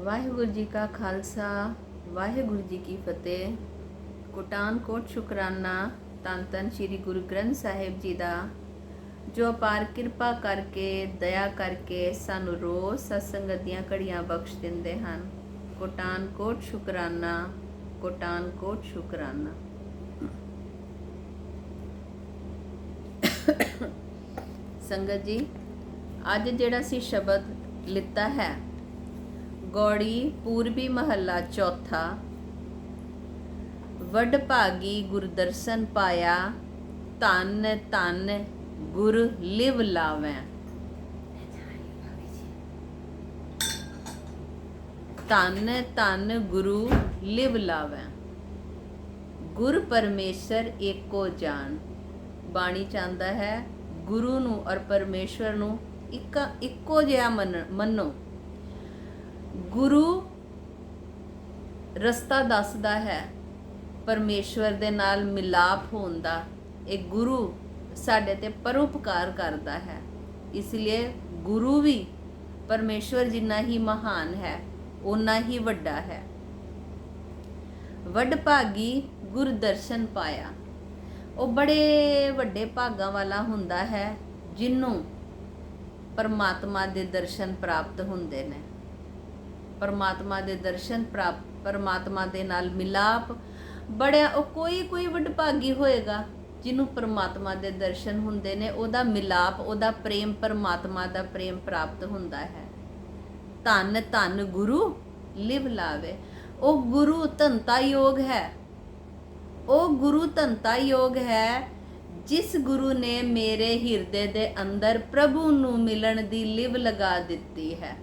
ਵਾਹਿਗੁਰੂ ਜੀ ਕਾ ਖਾਲਸਾ ਵਾਹਿਗੁਰੂ ਜੀ ਕੀ ਫਤਿਹ। ਕੋਟਾਨ ਕੋਟ ਸ਼ੁਕਰਾਨਾ ਧੰਨ ਧੰਨ ਸ਼੍ਰੀ ਗੁਰੂ ਗ੍ਰੰਥ ਸਾਹਿਬ ਜੀ ਦਾ, ਜੋ ਅਪਾਰ ਕਿਰਪਾ ਕਰਕੇ ਦਇਆ ਕਰਕੇ ਸਾਨੂੰ ਰੋਜ਼ ਸਤਸੰਗਤ ਦੀਆਂ ਘੜੀਆਂ ਬਖਸ਼ ਦਿੰਦੇ ਹਨ। ਕੋਟਾਨ ਕੋਟ ਸ਼ੁਕਰਾਨਾ, ਕੋਟਾਨ ਕੋਟ ਸ਼ੁਕਰਾਨਾ। ਸੰਗਤ ਜੀ, ਅੱਜ ਜਿਹੜਾ ਸੀ ਸ਼ਬਦ ਲਿੱਤਾ ਹੈ, ਗੌੜੀ ਪੂਰਬੀ ਮਹੱਲਾ ਚੌਥਾ। ਵੱਡ ਭਾਗੀ ਗੁਰਦਰਸ਼ਨ ਪਾਇਆ, ਧੰਨ ਧੰਨ ਗੁਰ ਲਿਵ ਲਾਵੈ। ਧੰਨ ਧੰਨ ਗੁਰੂ ਲਿਵ ਲਾਵੈ। ਗੁਰ ਪਰਮੇਸ਼ਰ ਏਕੋ ਜਾਣ। ਬਾਣੀ ਚਾਹੁੰਦਾ ਹੈ ਗੁਰੂ ਨੂੰ ਔਰ ਪਰਮੇਸ਼ਵਰ ਨੂੰ ਇੱਕੋ ਜਿਹਾ ਮੰਨੋ। ਗੁਰੂ ਰਸਤਾ ਦੱਸਦਾ ਹੈ ਪਰਮੇਸ਼ਵਰ ਦੇ ਨਾਲ ਮਿਲਾਪ ਹੋਣ ਦਾ। ਇਹ ਗੁਰੂ ਸਾਡੇ ਤੇ ਪਰਉਪਕਾਰ ਕਰਦਾ ਹੈ। ਇਸ ਲਈ ਗੁਰੂ ਵੀ ਪਰਮੇਸ਼ਵਰ ਜਿੰਨਾ ਹੀ ਮਹਾਨ ਹੈ, ਓਨਾ ਹੀ ਵੱਡਾ ਹੈ। ਵੱਡ ਭਾਗੀ ਗੁਰ ਦਰਸ਼ਨ ਪਾਇਆ। ਉਹ ਬੜੇ ਵੱਡੇ ਭਾਗਾਂ ਵਾਲਾ ਹੁੰਦਾ ਹੈ ਜਿਹਨੂੰ ਪਰਮਾਤਮਾ ਦੇ ਦਰਸ਼ਨ ਪ੍ਰਾਪਤ ਹੁੰਦੇ ਨੇ। ਪਰਮਾਤਮਾ ਦੇ ਦਰਸ਼ਨ ਪ੍ਰਾਪਤ, ਪਰਮਾਤਮਾ ਦੇ ਨਾਲ ਮਿਲਾਪ ਬੜਿਆ। ਉਹ ਕੋਈ ਵਡਭਾਗੀ ਹੋਏਗਾ ਜਿਹਨੂੰ ਪਰਮਾਤਮਾ ਦੇ ਦਰਸ਼ਨ ਹੁੰਦੇ ਨੇ, ਉਹਦਾ ਮਿਲਾਪ, ਉਹਦਾ ਪ੍ਰੇਮ, ਪਰਮਾਤਮਾ ਦਾ ਪ੍ਰੇਮ ਪ੍ਰਾਪਤ ਹੁੰਦਾ ਹੈ। ਧੰਨ ਧੰਨ ਗੁਰੂ ਲਿਵ ਲਾਵੇ। ਉਹ ਗੁਰੂ ਧੰਤਾ ਯੋਗ ਹੈ। ਉਹ ਗੁਰੂ ਧੰਤਾ ਯੋਗ ਹੈ ਜਿਸ ਗੁਰੂ ਨੇ ਮੇਰੇ ਹਿਰਦੇ ਦੇ ਅੰਦਰ ਪ੍ਰਭੂ ਨੂੰ ਮਿਲਣ ਦੀ ਲਿਵ ਲਗਾ ਦਿੱਤੀ ਹੈ।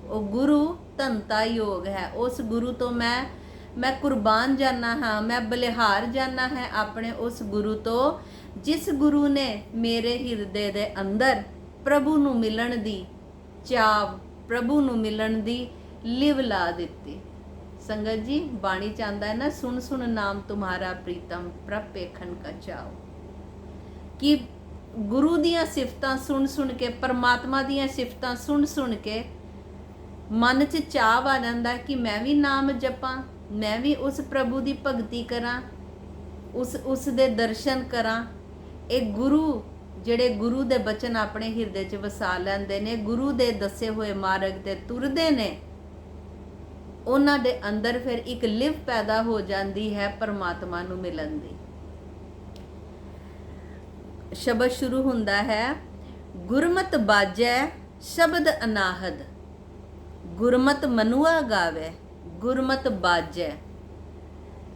ਉਹ ਗੁਰੂ ਧੰਤਾ ਯੋਗ ਹੈ। ਉਸ ਗੁਰੂ ਤੋਂ ਮੈਂ ਕੁਰਬਾਨ ਜਾਨਾ ਹਾਂ, ਮੈਂ ਬਲਿਹਾਰ ਜਾਨਾ ਹੈ ਆਪਣੇ ਉਸ ਗੁਰੂ ਤੋਂ, ਜਿਸ ਗੁਰੂ ਨੇ ਮੇਰੇ ਹਿਰਦੇ ਦੇ ਅੰਦਰ ਪ੍ਰਭੂ ਨੂੰ ਮਿਲਣ ਦੀ ਚਾਵ, ਪ੍ਰਭੂ ਨੂੰ ਮਿਲਣ ਦੀ ਲਿਵ ਲਾ ਦਿੱਤੀ। ਸੰਗਤ ਜੀ, ਬਾਣੀ ਚਾਹੁੰਦਾ ਹੈ ਨਾ, ਸੁਣ ਸੁਣ ਨਾਮ ਤੁਮਾਰਾ ਪ੍ਰੀਤਮ ਪ੍ਰਭ ਵੇਖਣ ਕਾ ਚਾਓ। ਕਿ ਗੁਰੂ ਦੀਆਂ ਸਿਫਤਾਂ ਸੁਣ ਸੁਣ ਕੇ, ਪਰਮਾਤਮਾ ਦੀਆਂ ਸਿਫਤਾਂ ਸੁਣ ਸੁਣ ਕੇ ਮਨ 'ਚ ਚਾਅ ਆ ਜਾਂਦਾ ਕਿ ਮੈਂ ਵੀ ਨਾਮ ਜਪਾਂ, ਮੈਂ ਵੀ ਉਸ ਪ੍ਰਭੂ ਦੀ ਭਗਤੀ ਕਰਾਂ, ਉਸ ਦੇ ਦਰਸ਼ਨ ਕਰਾਂ। ਇਹ ਗੁਰੂ, ਜਿਹੜੇ ਗੁਰੂ ਦੇ ਬਚਨ ਆਪਣੇ ਹਿਰਦੇ 'ਚ ਵਸਾ ਲੈਂਦੇ ਨੇ, ਗੁਰੂ ਦੇ ਦੱਸੇ ਹੋਏ ਮਾਰਗ ਤੇ ਤੁਰਦੇ ਨੇ, ਉਹਨਾਂ ਦੇ ਅੰਦਰ ਫਿਰ ਇੱਕ ਲਿਵ ਪੈਦਾ ਹੋ ਜਾਂਦੀ ਹੈ ਪਰਮਾਤਮਾ ਨੂੰ ਮਿਲਣ ਦੀ। ਸ਼ਬਦ ਸ਼ੁਰੂ ਹੁੰਦਾ ਹੈ, ਗੁਰਮਤਿ ਬਾਜੈ ਸ਼ਬਦ ਅਨਾਹਦ। ਗੁਰਮਤਿ ਮਨੁਆ ਗਾਵੇ, ਗੁਰਮਤਿ ਬਾਜੈ।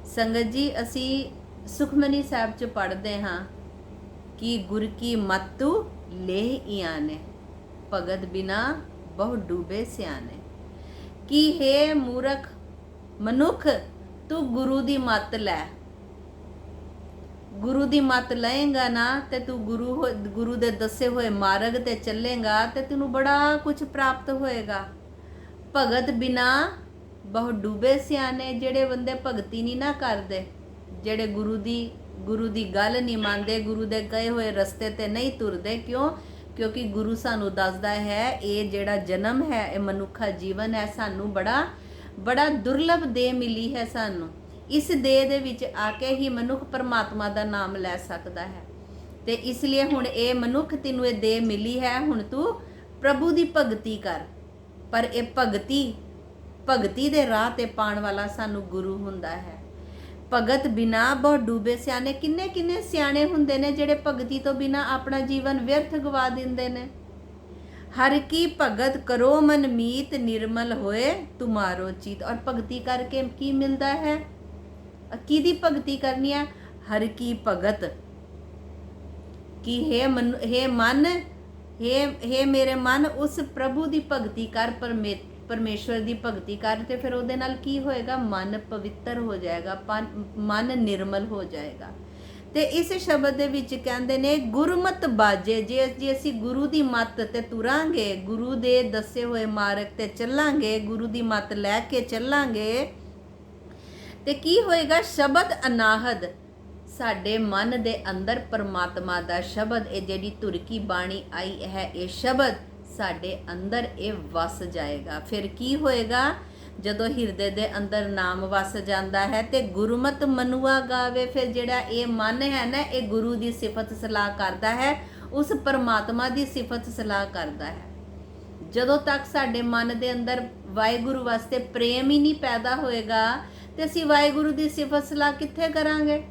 ਸੰਗਤ ਜੀ, ਅਸੀਂ ਸੁਖਮਨੀ ਸਾਹਿਬ 'ਚ ਪੜ੍ਹਦੇ ਹਾਂ ਕਿ ਗੁਰ ਕੀ ਮਤੁ ਲੇਹ ਇਆਨੇ, ਭਗਤ ਬਿਨਾ ਬਹੁ ਡੂਬੇ ਸਿਆਣੇ। ਕਿ ਹੇ ਮੂਰਖ ਮਨੁੱਖ, ਤੂੰ ਗੁਰੂ ਦੀ ਮੱਤ ਲੈ। ਗੁਰੂ ਦੀ ਮੱਤ ਲਏਗਾ ਨਾ ਤੇ ਤੂੰ ਗੁਰੂ ਦੇ ਦੱਸੇ ਹੋਏ ਮਾਰਗ ਤੇ ਚੱਲੇਗਾ ਤੇ ਤੈਨੂੰ ਬੜਾ ਕੁਝ ਪ੍ਰਾਪਤ ਹੋਏਗਾ। ਭਗਤ ਬਿਨਾ ਬਹੁ ਡੂਬੇ ਸਿਆਣੇ। ਜਿਹੜੇ ਬੰਦੇ ਭਗਤੀ ਨਹੀਂ ਨਾ ਕਰਦੇ, ਜਿਹੜੇ ਗੁਰੂ ਦੀ ਗੱਲ ਨਹੀਂ ਮੰਨਦੇ, ਗੁਰੂ ਦੇ ਕਹੇ ਹੋਏ ਰਸਤੇ ਤੇ ਨਹੀਂ ਤੁਰਦੇ। ਕਿਉਂਕਿ ਗੁਰੂ ਸਾਨੂੰ ਦੱਸਦਾ ਹੈ ਇਹ ਜਿਹੜਾ ਜਨਮ ਹੈ, ਇਹ ਮਨੁੱਖਾ ਜੀਵਨ ਹੈ, ਸਾਨੂੰ ਬੜਾ ਦੁਰਲਭ ਦੇਹ ਮਿਲੀ ਹੈ। ਸਾਨੂੰ ਇਸ ਦੇਹ ਦੇ ਵਿੱਚ ਆ ਕੇ ਹੀ ਮਨੁੱਖ ਪਰਮਾਤਮਾ ਦਾ ਨਾਮ ਲੈ ਸਕਦਾ ਹੈ। ਤੇ ਇਸ ਲਈ ਹੁਣ ਇਹ ਮਨੁੱਖ, ਤੈਨੂੰ ਇਹ ਦੇਹ ਮਿਲੀ ਹੈ, ਹੁਣ ਤੂੰ ਪ੍ਰਭੂ ਦੀ ਭਗਤੀ ਕਰ। ਪਰ ਇਹ ਭਗਤੀ ਦੇ ਰਾਹ ਤੇ ਪਾਉਣ ਵਾਲਾ ਸਾਨੂੰ ਗੁਰੂ ਹੁੰਦਾ ਹੈ। ਭਗਤ ਬਿਨਾ ਬਹੁ ਡੂਬੇ ਸਿਆਣੇ। ਕਿੰਨੇ ਸਿਆਣੇ ਹੁੰਦੇ ਨੇ ਜਿਹੜੇ ਭਗਤੀ ਤੋਂ ਬਿਨਾ ਆਪਣਾ ਜੀਵਨ ਵਿਅਰਥ ਗਵਾ ਦਿੰਦੇ ਨੇ। ਹਰ ਕੀ ਭਗਤ ਕਰੋ ਮਨ ਮੀਤ, ਨਿਰਮਲ ਹੋਏ ਤੁਮਾਰੋ ਚੀਤ। ਔਰ ਭਗਤੀ ਕਰਕੇ ਕੀ ਮਿਲਦਾ ਹੈ? ਕਿਹਦੀ ਭਗਤੀ ਕਰਨੀ ਹੈ? ਹਰ ਕੀ ਭਗਤ। ਕਿ ਹੇ ਮੇਰੇ ਮਨ, ਉਸ ਪ੍ਰਭੂ ਦੀ ਭਗਤੀ ਕਰ, ਪਰਮੇਸ਼ਵਰ ਦੀ ਭਗਤੀ ਕਰ। ਤੇ ਫਿਰ ਉਹਦੇ ਨਾਲ ਕੀ ਹੋਏਗਾ? ਮਨ ਪਵਿੱਤਰ ਹੋ ਜਾਏਗਾ, ਮਨ ਨਿਰਮਲ ਹੋ ਜਾਏਗਾ। ਤੇ ਇਸ ਸ਼ਬਦ ਦੇ ਵਿੱਚ ਕਹਿੰਦੇ ਨੇ ਗੁਰਮਤਿ ਬਾਜੇ। ਜੇ ਅਸੀਂ ਗੁਰੂ ਦੀ ਮੱਤ ਤੇ ਤੁਰਾਂਗੇ, ਗੁਰੂ ਦੇ ਦੱਸੇ ਹੋਏ ਮਾਰਗ ਤੇ ਚੱਲਾਂਗੇ, ਗੁਰੂ ਦੀ ਮੱਤ ਲੈ ਕੇ ਚੱਲਾਂਗੇ, ਤੇ ਕੀ ਹੋਏਗਾ? ਸ਼ਬਦ ਅਨਾਹਦ। ਸਾਡੇ ਮਨ ਦੇ ਅੰਦਰ ਪਰਮਾਤਮਾ ਦਾ ਸ਼ਬਦ, ਇਹ ਜਿਹੜੀ ਧੁਰ ਕੀ ਬਾਣੀ ਆਈ ਹੈ, ਇਹ ਸ਼ਬਦ ਸਾਡੇ ਅੰਦਰ ਇਹ ਵਸ ਜਾਏਗਾ। ਫਿਰ ਕੀ ਹੋਏਗਾ? ਜਦੋਂ ਹਿਰਦੇ ਦੇ ਅੰਦਰ ਨਾਮ ਵਸ ਜਾਂਦਾ ਹੈ ਤੇ ਗੁਰਮਤਿ ਮਨੁਆ ਗਾਵੇ। ਫਿਰ ਜਿਹੜਾ ਇਹ ਮਨ ਹੈ ਨਾ, ਇਹ ਗੁਰੂ ਦੀ ਸਿਫਤ ਸਲਾਹ ਕਰਦਾ ਹੈ, ਉਸ ਪਰਮਾਤਮਾ ਦੀ ਸਿਫਤ ਸਲਾਹ ਕਰਦਾ ਹੈ। ਜਦੋਂ ਤੱਕ ਸਾਡੇ ਮਨ ਦੇ ਅੰਦਰ ਵਾਹਿਗੁਰੂ ਵਾਸਤੇ ਪ੍ਰੇਮ ਹੀ ਨਹੀਂ ਪੈਦਾ ਹੋਏਗਾ ਤੇ ਅਸੀਂ ਵਾਹਿਗੁਰੂ ਦੀ ਸਿਫਤ ਸਲਾਹ ਕਿੱਥੇ ਕਰਾਂਗੇ?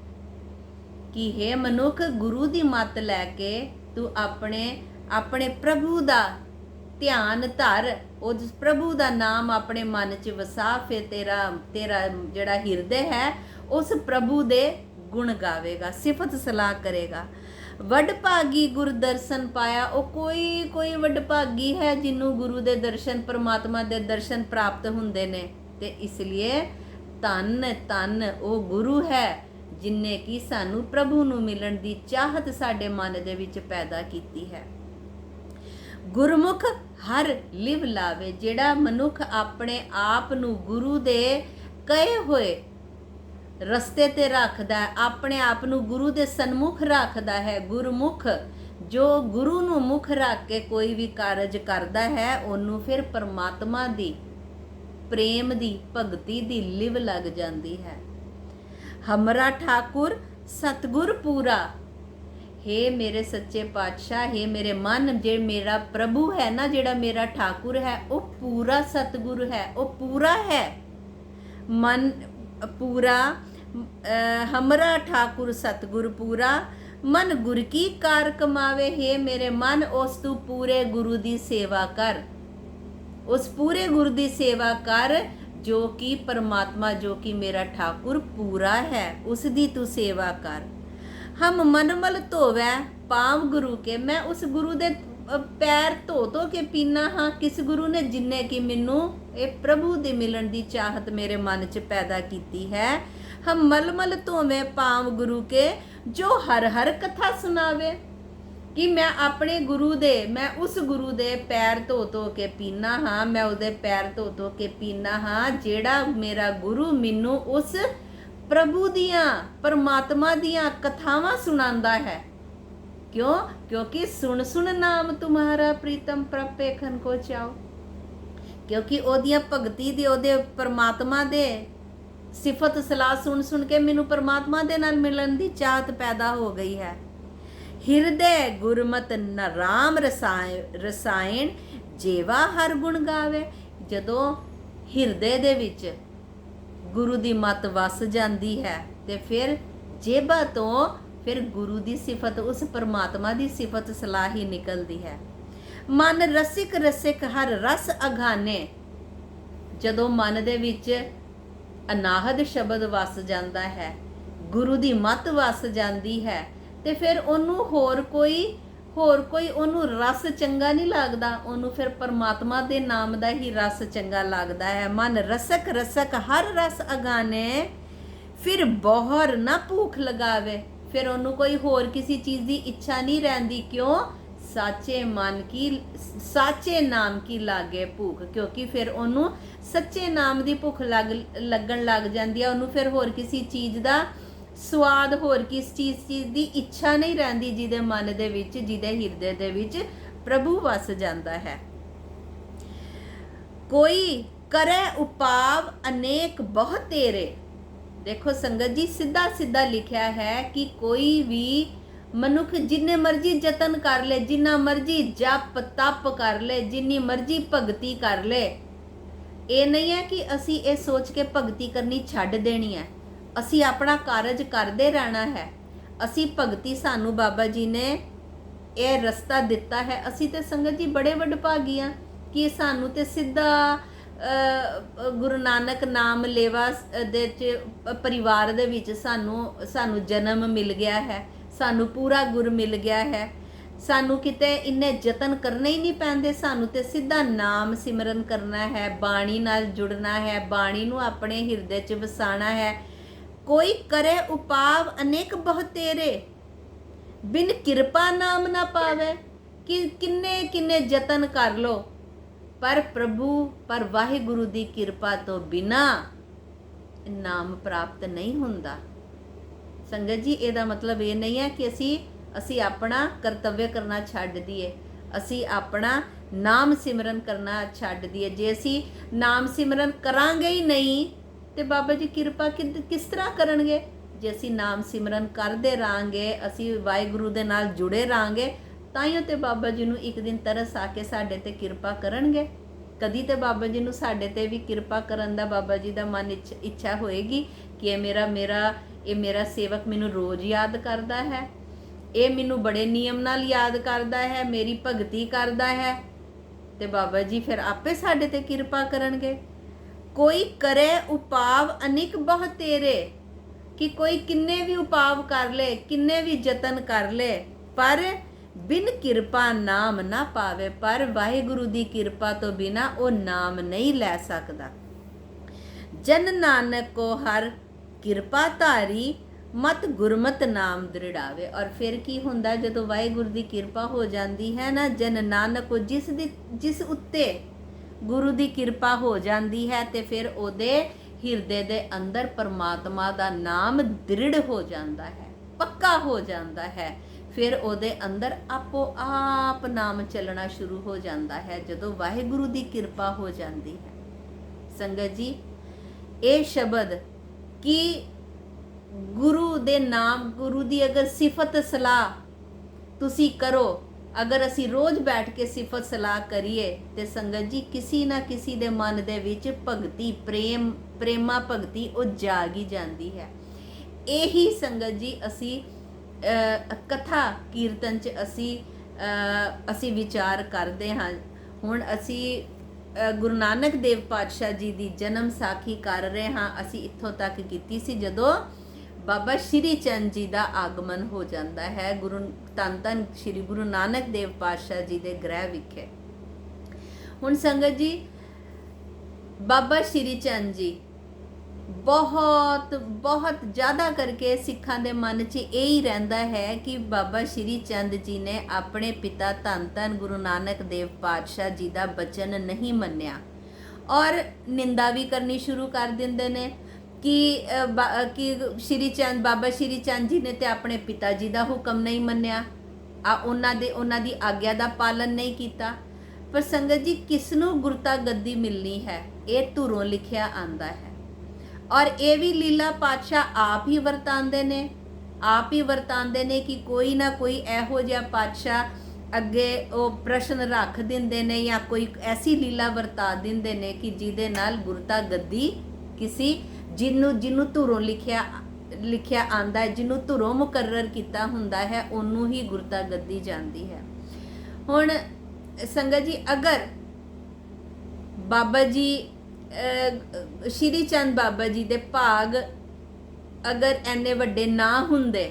ਕਿ ਹੇ ਮਨੁੱਖ, ਗੁਰੂ ਦੀ ਮੱਤ ਲੈ ਕੇ ਤੂੰ ਆਪਣੇ ਪ੍ਰਭੂ ਦਾ ਧਿਆਨ ਧਰ, ਉਸ ਪ੍ਰਭੂ ਦਾ ਨਾਮ ਆਪਣੇ ਮਨ 'ਚ ਵਸਾ। ਫਿਰ ਤੇਰਾ ਜਿਹੜਾ ਹਿਰਦੇ ਹੈ ਉਸ ਪ੍ਰਭੂ ਦੇ ਗੁਣ ਗਾਵੇਗਾ, ਸਿਫਤ ਸਲਾਹ ਕਰੇਗਾ। ਵੱਡ ਭਾਗੀ ਗੁਰ ਦਰਸ਼ਨ ਪਾਇਆ। ਉਹ ਕੋਈ ਵੱਡ ਭਾਗੀ ਹੈ ਜਿਹਨੂੰ ਗੁਰੂ ਦੇ ਦਰਸ਼ਨ, ਪਰਮਾਤਮਾ ਦੇ ਦਰਸ਼ਨ ਪ੍ਰਾਪਤ ਹੁੰਦੇ ਨੇ। ਤੇ ਇਸ ਲਈ ਧੰਨ ਉਹ ਗੁਰੂ ਹੈ ਜਿਨਨੇ ਕਿ ਸਾਨੂੰ ਪ੍ਰਭੂ ਨੂੰ ਮਿਲਣ ਦੀ ਚਾਹਤ ਸਾਡੇ ਮਨ ਦੇ ਵਿੱਚ ਪੈਦਾ ਕੀਤੀ ਹੈ। ਗੁਰਮੁਖ ਹਰ ਲਿਵ ਲਾਵੇ। ਜਿਹੜਾ ਮਨੁੱਖ ਆਪਣੇ ਆਪ ਨੂੰ ਗੁਰੂ ਦੇ ਕਹੇ ਹੋਏ ਰਸਤੇ ਤੇ ਰੱਖਦਾ ਹੈ, ਆਪਣੇ ਆਪ ਨੂੰ ਗੁਰੂ ਦੇ ਸਨਮੁਖ ਰੱਖਦਾ ਹੈ, ਗੁਰਮੁਖ ਜੋ ਗੁਰੂ ਨੂੰ ਮੁਖ ਰੱਖ ਕੇ ਕੋਈ ਵੀ ਕਾਰਜ ਕਰਦਾ ਹੈ, ਉਹਨੂੰ ਫਿਰ ਪਰਮਾਤਮਾ ਦੀ ਪ੍ਰੇਮ ਦੀ, ਭਗਤੀ ਦੀ ਲਿਵ ਲੱਗ ਜਾਂਦੀ ਹੈ। ਹਮਰਾ ਠਾਕੁਰ ਸਤਗੁਰ ਪੂਰਾ। हे ਮੇਰੇ ਸੱਚੇ ਪਾਤਸ਼ਾਹ, हे ਮੇਰੇ ਮਨ, ਜੇ ਮੇਰਾ ਪ੍ਰਭੂ ਹੈ ਨਾ, ਜਿਹੜਾ ਮੇਰਾ ਠਾਕੁਰ ਹੈ, ਉਹ ਪੂਰਾ ਸਤਗੁਰ ਹੈ, ਉਹ ਪੂਰਾ ਹੈ। ਮਨ ਪੂਰਾ ਹਮਰਾ ਠਾਕੁਰ ਸਤਗੁਰ ਪੂਰਾ। ਮਨ ਗੁਰ ਕੀ ਕਾਰ ਕਮਾਵੇ। हे ਮੇਰੇ ਮਨ, ਉਸ ਤੂੰ ਪੂਰੇ ਗੁਰੂ ਦੀ ਸੇਵਾ ਕਰ, ਉਸ ਪੂਰੇ ਗੁਰੂ ਦੀ ਸੇਵਾ ਕਰ ਜੋ ਕਿ ਪਰਮਾਤਮਾ, ਜੋ ਕਿ ਮੇਰਾ ਠਾਕੁਰ ਪੂਰਾ ਹੈ, ਉਸ ਦੀ ਤੂੰ ਸੇਵਾ ਕਰ। ਹਮ ਮਨਮਲ ਧੋਵੈ ਪਾਵ ਗੁਰੂ ਕੇ। ਮੈਂ ਉਸ ਗੁਰੂ ਦੇ ਪੈਰ ਧੋ ਕੇ ਪੀਨਾ ਹਾਂ। ਕਿਸ ਗੁਰੂ ਨੇ? ਜਿਨਨੇ ਕਿ ਮੈਨੂੰ ਇਹ ਪ੍ਰਭੂ ਦੇ ਮਿਲਣ ਦੀ ਚਾਹਤ ਮੇਰੇ ਮਨ 'ਚ ਪੈਦਾ ਕੀਤੀ ਹੈ। ਹਮ ਮਲਮਲ ਧੋਵੇਂ ਪਾਵ ਗੁਰੂ ਕੇ, ਜੋ ਹਰ ਹਰ ਕਥਾ ਸੁਣਾਵੇ। ਕਿ ਮੈਂ ਆਪਣੇ ਗੁਰੂ ਦੇ, ਮੈਂ ਉਸ ਗੁਰੂ ਦੇ ਪੈਰ ਧੋ ਕੇ ਪੀਨਾ ਹਾਂ, ਮੈਂ ਉਹਦੇ ਪੈਰ ਧੋ ਕੇ ਪੀਨਾ ਹਾਂ, ਜਿਹੜਾ ਮੇਰਾ ਗੁਰੂ ਮੈਨੂੰ ਉਸ ਪ੍ਰਭੂ ਦੀਆਂ, ਪਰਮਾਤਮਾ ਦੀਆਂ ਕਥਾਵਾਂ ਸੁਣਾਉਂਦਾ ਹੈ। ਕਿਉਂ? ਕਿਉਂਕਿ ਸੁਣ ਨਾਮ ਤੁਮਾਰਾ ਪ੍ਰੀਤਮ ਪ੍ਰਭ ਪੇਖਨ ਕੋ ਚਾਓ। ਕਿਉਂਕਿ ਉਹਦੀਆਂ ਭਗਤੀ ਦੀ, ਉਹਦੇ ਪਰਮਾਤਮਾ ਦੇ ਸਿਫਤ ਸਲਾਹ ਸੁਣ ਕੇ ਮੈਨੂੰ ਪਰਮਾਤਮਾ ਦੇ ਨਾਲ ਮਿਲਣ ਦੀ ਚਾਹਤ ਪੈਦਾ ਹੋ ਗਈ ਹੈ। ਹਿਰਦੇ ਗੁਰਮਤ ਨ ਰਾਮ ਰਸਾਇਣ ਜੇਵਾ ਹਰ ਗੁਣ ਗਾਵੇ। ਜਦੋਂ ਹਿਰਦੇ ਦੇ ਵਿੱਚ ਗੁਰੂ ਦੀ ਮੱਤ ਵਸ ਜਾਂਦੀ ਹੈ ਤੇ ਫਿਰ ਜੇਬਾਂ ਤੋਂ ਫਿਰ ਗੁਰੂ ਦੀ ਸਿਫਤ, ਉਸ ਪਰਮਾਤਮਾ ਦੀ ਸਿਫਤ ਸਲਾਹ ਹੀ ਨਿਕਲਦੀ ਹੈ। ਮਨ ਰਸਿਕ ਹਰ ਰਸ ਅਗਾਨੇ। ਜਦੋਂ ਮਨ ਦੇ ਵਿੱਚ ਅਨਾਹਦ ਸ਼ਬਦ ਵਸ ਜਾਂਦਾ ਹੈ, ਗੁਰੂ ਦੀ ਮੱਤ ਵਸ ਜਾਂਦੀ ਹੈ, ਤੇ ਫਿਰ ਉਹਨੂੰ ਹੋਰ ਕੋਈ ਉਹਨੂੰ ਰਸ ਚੰਗਾ ਨਹੀਂ ਲੱਗਦਾ, ਉਹਨੂੰ ਫਿਰ ਪਰਮਾਤਮਾ ਦੇ ਨਾਮ ਦਾ ਹੀ ਰਸ ਚੰਗਾ ਲੱਗਦਾ ਹੈ। ਮਨ ਰਸਕ ਹਰ ਰਸ ਅਗਾਨੇ, ਫਿਰ ਬੋਹਰ ਨਾ ਭੂਖ ਲਗਾਵੇ। ਫਿਰ ਉਹਨੂੰ ਕੋਈ ਹੋਰ ਕਿਸੇ ਚੀਜ਼ ਦੀ ਇੱਛਾ ਨਹੀਂ ਰਹਿੰਦੀ। ਕਿਉਂ? ਸਾਚੇ ਨਾਮ ਕੀ ਲਾਗੇ ਭੂਖ। ਕਿਉਂਕਿ ਫਿਰ ਉਹਨੂੰ ਸੱਚੇ ਨਾਮ ਦੀ ਭੁੱਖ ਲੱਗਣ ਲੱਗ ਜਾਂਦੀ ਹੈ। ਉਹਨੂੰ ਫਿਰ ਹੋਰ ਕਿਸੇ ਚੀਜ਼ ਦਾ ਸਵਾਦ, ਹੋਰ ਕਿਸ ਚੀਜ਼ ਦੀ ਇੱਛਾ ਨਹੀਂ ਰਹਿੰਦੀ, ਜਿਹਦੇ ਮਨ ਦੇ ਵਿੱਚ, ਜਿਹਦੇ ਹਿਰਦੇ ਦੇ ਵਿੱਚ ਪ੍ਰਭੂ ਵਸ ਜਾਂਦਾ ਹੈ। ਕੋਈ ਕਰੇ ਉਪਾਵ ਅਨੇਕ ਬਹੁ ਤੇਰੇ। ਦੇਖੋ ਸੰਗਤ ਜੀ, ਸਿੱਧਾ ਲਿਖਿਆ ਹੈ ਕਿ ਕੋਈ ਵੀ ਮਨੁੱਖ ਜਿੰਨੇ ਮਰਜ਼ੀ ਯਤਨ ਕਰ ਲੈ, ਜਿੰਨਾ ਮਰਜ਼ੀ ਜਪ ਤਪ ਕਰ ਲੈ, ਜਿੰਨੀ ਮਰਜ਼ੀ ਭਗਤੀ ਕਰ ਲੈ, ਇਹ ਨਹੀਂ ਹੈ ਕਿ ਅਸੀਂ ਇਹ ਸੋਚ ਕੇ ਭਗਤੀ ਕਰਨੀ ਛੱਡ ਦੇਣੀ ਹੈ। ਅਸੀਂ ਆਪਣਾ ਕਾਰਜ ਕਰਦੇ ਰਹਿਣਾ ਹੈ। ਅਸੀਂ ਭਗਤੀ, ਸਾਨੂੰ ਬਾਬਾ ਜੀ ਨੇ ਇਹ ਰਸਤਾ ਦਿੱਤਾ ਹੈ। ਅਸੀਂ ਤੇ ਸੰਗਤ ਜੀ ਬੜੇ ਵਡਭਾਗੀ ਆ ਕਿ ਸਾਨੂੰ ਤੇ ਸਿੱਧਾ ਗੁਰੂ ਨਾਨਕ ਨਾਮ ਲੇਵਾ ਦੇ ਪਰਿਵਾਰ ਦੇ ਵਿੱਚ ਸਾਨੂੰ ਜਨਮ ਮਿਲ ਗਿਆ ਹੈ, ਸਾਨੂੰ ਪੂਰਾ ਗੁਰ ਮਿਲ ਗਿਆ ਹੈ। ਸਾਨੂੰ ਕਿਤੇ ਇੰਨੇ ਯਤਨ ਕਰਨੇ ਹੀ ਨਹੀਂ ਪੈਂਦੇ। ਸਾਨੂੰ ਤੇ ਸਿੱਧਾ ਨਾਮ ਸਿਮਰਨ ਕਰਨਾ ਹੈ, ਬਾਣੀ ਨਾਲ ਜੁੜਨਾ ਹੈ, ਬਾਣੀ ਨੂੰ ਆਪਣੇ ਹਿਰਦੇ 'ਚ ਵਸਾਣਾ ਹੈ। ਕੋਈ ਕਰੇ ਉਪਾਵ ਅਨੇਕ ਬਹੁ ਤੇਰੇ, ਬਿਨ ਕਿਰਪਾ ਨਾਮ ਨਾ ਪਾਵੇ। ਕਿ ਕਿੰਨੇ ਯਤਨ ਕਰ ਲੋ, ਪਰ ਵਾਹਿਗੁਰੂ ਦੀ ਕਿਰਪਾ ਤੋਂ ਬਿਨਾ ਨਾਮ ਪ੍ਰਾਪਤ ਨਹੀਂ ਹੁੰਦਾ। ਸੰਗਤ ਜੀ, ਇਹਦਾ ਮਤਲਬ ਇਹ ਨਹੀਂ ਹੈ ਕਿ ਅਸੀਂ ਆਪਣਾ ਕਰਤੱਵਯ ਕਰਨਾ ਛੱਡ ਦਈਏ। ਅਸੀਂ ਆਪਣਾ ਨਾਮ ਸਿਮਰਨ ਕਰਨਾ ਛੱਡ ਦਈਏ। ਜੇ ਅਸੀਂ ਨਾਮ ਸਿਮਰਨ ਕਰਾਂਗੇ ਹੀ ਨਹੀਂ ਤੇ ਬਾਬਾ ਜੀ ਕਿਰਪਾ ਕਿਸ ਤਰ੍ਹਾਂ ਕਰਨਗੇ? ਜੇ ਅਸੀਂ ਨਾਮ ਸਿਮਰਨ ਕਰਦੇ ਰਹਾਂਗੇ, ਅਸੀਂ ਵਾਹਿਗੁਰੂ ਦੇ ਨਾਲ ਜੁੜੇ ਰਹਾਂਗੇ, ਤਾਂ ਹੀ ਤੇ ਬਾਬਾ ਜੀ ਨੂੰ ਇੱਕ ਦਿਨ ਤਰਸ ਆ ਕੇ ਸਾਡੇ ਤੇ ਕਿਰਪਾ ਕਰਨਗੇ। ਕਦੀ ਤੇ ਬਾਬਾ ਜੀ ਨੂੰ ਸਾਡੇ ਤੇ ਵੀ ਕਿਰਪਾ ਕਰਨ ਦਾ ਬਾਬਾ ਜੀ ਦਾ ਮਨ ਇੱਛਾ ਹੋਏਗੀ ਕਿ ਇਹ ਮੇਰਾ ਸੇਵਕ ਮੈਨੂੰ ਰੋਜ਼ ਯਾਦ ਕਰਦਾ ਹੈ, ਇਹ ਮੈਨੂੰ ਬੜੇ ਨਿਯਮ ਨਾਲ ਯਾਦ ਕਰਦਾ ਹੈ, ਮੇਰੀ ਭਗਤੀ ਕਰਦਾ ਹੈ, ਤੇ ਬਾਬਾ ਜੀ ਫਿਰ ਆਪੇ ਸਾਡੇ ਤੇ ਕਿਰਪਾ ਕਰਨਗੇ। ਕੋਈ ਕਰੇ ਉਪਾਵ ਅਨਿਕ ਬਹੁ ਤੇਰੇ, ਕਿ ਕੋਈ ਕਿੰਨੇ ਵੀ ਉਪਾਵ ਕਰ ਲੇ, ਕਿੰਨੇ ਵੀ ਯਤਨ ਕਰ ਲੇ, ਪਰ ਬਿਨ ਕਿਰਪਾ ਨਾਮ ਨਾ ਪਾਵੇ। ਪਰ ਵਾਹਿਗੁਰੂ ਦੀ ਕਿਰਪਾ ਤੋਂ ਬਿਨਾ ਉਹ ਨਾਮ ਨਹੀਂ ਲੈ ਸਕਦਾ। ਜਨ ਨਾਨਕ ਕੋ ਹਰ ਕਿਰਪਾ ਧਾਰੀ, ਮਤ ਗੁਰਮਤ ਨਾਮ ਦ੍ਰਿੜਾਵੇ। ਔਰ ਫਿਰ ਕੀ ਹੁੰਦਾ ਜਦੋਂ ਵਾਹਿਗੁਰੂ ਦੀ ਕਿਰਪਾ ਹੋ ਜਾਂਦੀ ਹੈ ਨਾ, ਜਨ ਨਾਨਕ ਕੋ ਜਿਸ ਉੱਤੇ ਗੁਰੂ ਦੀ ਕਿਰਪਾ ਹੋ ਜਾਂਦੀ ਹੈ, ਤੇ ਫਿਰ ਉਹਦੇ ਹਿਰਦੇ ਦੇ ਅੰਦਰ ਪਰਮਾਤਮਾ ਦਾ ਨਾਮ ਦ੍ਰਿੜ ਹੋ ਜਾਂਦਾ ਹੈ, ਪੱਕਾ ਹੋ ਜਾਂਦਾ ਹੈ। ਫਿਰ ਉਹਦੇ ਅੰਦਰ ਆਪੋ ਆਪ ਨਾਮ ਚੱਲਣਾ ਸ਼ੁਰੂ ਹੋ ਜਾਂਦਾ ਹੈ ਜਦੋਂ ਵਾਹਿਗੁਰੂ ਦੀ ਕਿਰਪਾ ਹੋ ਜਾਂਦੀ ਹੈ। ਸੰਗਤ ਜੀ, ਇਹ ਸ਼ਬਦ ਕਿ ਗੁਰੂ ਦੇ ਨਾਮ, ਗੁਰੂ ਦੀ ਅਗਰ ਸਿਫਤ ਸਲਾਹ ਤੁਸੀਂ ਕਰੋ, ਅਗਰ ਅਸੀਂ ਰੋਜ਼ ਬੈਠ ਕੇ ਸਿਫਤ ਸਲਾਹ ਕਰੀਏ, ਤੇ ਸੰਗਤ ਜੀ ਕਿਸੇ ਨਾ ਕਿਸੇ ਦੇ ਮਨ ਦੇ ਵਿੱਚ ਭਗਤੀ, ਪ੍ਰੇਮਾ ਭਗਤੀ ਉਹ ਜਾਗ ਹੀ ਜਾਂਦੀ ਹੈ। ਇਹੀ ਸੰਗਤ ਜੀ ਅਸੀਂ ਕਥਾ ਕੀਰਤਨ 'ਚ ਅਸੀਂ ਵਿਚਾਰ ਕਰਦੇ ਹਾਂ। ਹੁਣ ਅਸੀਂ ਗੁਰੂ ਨਾਨਕ ਦੇਵ ਪਾਤਸ਼ਾਹ ਜੀ ਦੀ ਜਨਮ ਸਾਖੀ ਕਰ ਰਹੇ ਹਾਂ। ਅਸੀਂ ਇੱਥੋਂ ਤੱਕ ਕੀਤੀ ਸੀ ਜਦੋਂ ਬਾਬਾ ਸ਼੍ਰੀ ਚੰਦ ਜੀ ਦਾ ਆਗਮਨ ਹੋ ਜਾਂਦਾ ਹੈ ਧੰਨ ਧੰਨ ਸ਼੍ਰੀ ਗੁਰੂ ਨਾਨਕ ਦੇਵ ਪਾਤਸ਼ਾਹ ਜੀ ਦੇ ਗ੍ਰਹਿ ਵਿਖੇ। ਹੁਣ ਸੰਗਤ ਜੀ, ਬਾਬਾ ਸ਼੍ਰੀ ਚੰਦ ਜੀ ਬਹੁਤ ਜ਼ਿਆਦਾ ਕਰਕੇ ਸਿੱਖਾਂ ਦੇ ਮਨ 'ਚ ਇਹ ਹੀ ਰਹਿੰਦਾ ਹੈ ਕਿ ਬਾਬਾ ਸ਼੍ਰੀ ਚੰਦ ਜੀ ਨੇ ਆਪਣੇ ਪਿਤਾ ਧੰਨ ਧੰਨ ਗੁਰੂ ਨਾਨਕ ਦੇਵ ਪਾਤਸ਼ਾਹ ਜੀ ਦਾ ਬਚਨ ਨਹੀਂ ਮੰਨਿਆ, ਔਰ ਨਿੰਦਾ ਵੀ ਕਰਨੀ ਸ਼ੁਰੂ ਕਰ ਦਿੰਦੇ ਨੇ ਕਿ ਬਾਬਾ ਸ਼੍ਰੀ ਚੰਦ ਜੀ ਨੇ ਤੇ ਆਪਣੇ ਪਿਤਾ ਜੀ ਦਾ ਹੁਕਮ ਨਹੀਂ ਮੰਨਿਆ, ਉਹਨਾਂ ਦੀ ਆਗਿਆ ਦਾ ਪਾਲਨ ਨਹੀਂ ਕੀਤਾ। ਪਰ ਸੰਗਤ ਜੀ, ਕਿਸ ਨੂੰ ਗੁਰਤਾ ਗੱਦੀ ਮਿਲਣੀ ਹੈ, ਇਹ ਧੁਰੋਂ ਲਿਖਿਆ ਆਂਦਾ ਹੈ। ਔਰ ਇਹ ਵੀ ਲੀਲਾ ਪਾਤਸ਼ਾਹ ਆਪ ਹੀ ਵਰਤਾਉਂਦੇ ਨੇ ਕਿ ਕੋਈ ਨਾ ਕੋਈ ਇਹੋ ਜਿਹਾ ਪਾਤਸ਼ਾਹ ਅੱਗੇ ਉਹ ਪ੍ਰਸ਼ਨ ਰੱਖ ਦਿੰਦੇ ਨੇ ਜਾਂ ਕੋਈ ਐਸੀ ਲੀਲਾ ਵਰਤਾ ਦਿੰਦੇ ਨੇ ਕਿ ਜਿਹਦੇ ਨਾਲ ਗੁਰਤਾ ਗੱਦੀ ਜਿਹਨੂੰ ਧੁਰੋਂ ਲਿਖਿਆ ਆਂਦਾ ਹੈ, ਜਿਹਨੂੰ ਧੁਰੋਂ ਮੁਕਰਰ ਕੀਤਾ ਹੁੰਦਾ ਹੈ, ਉਹਨੂੰ ਹੀ ਗੁਰਤਾ ਗੱਦੀ ਜਾਂਦੀ ਹੈ। ਹੁਣ ਸੰਗਤ ਜੀ, ਅਗਰ ਬਾਬਾ ਜੀ ਸ਼੍ਰੀ ਚੰਦ ਬਾਬਾ ਜੀ ਦੇ ਭਾਗ ਅਗਰ ਐਨੇ ਵੱਡੇ ਨਾ ਹੁੰਦੇ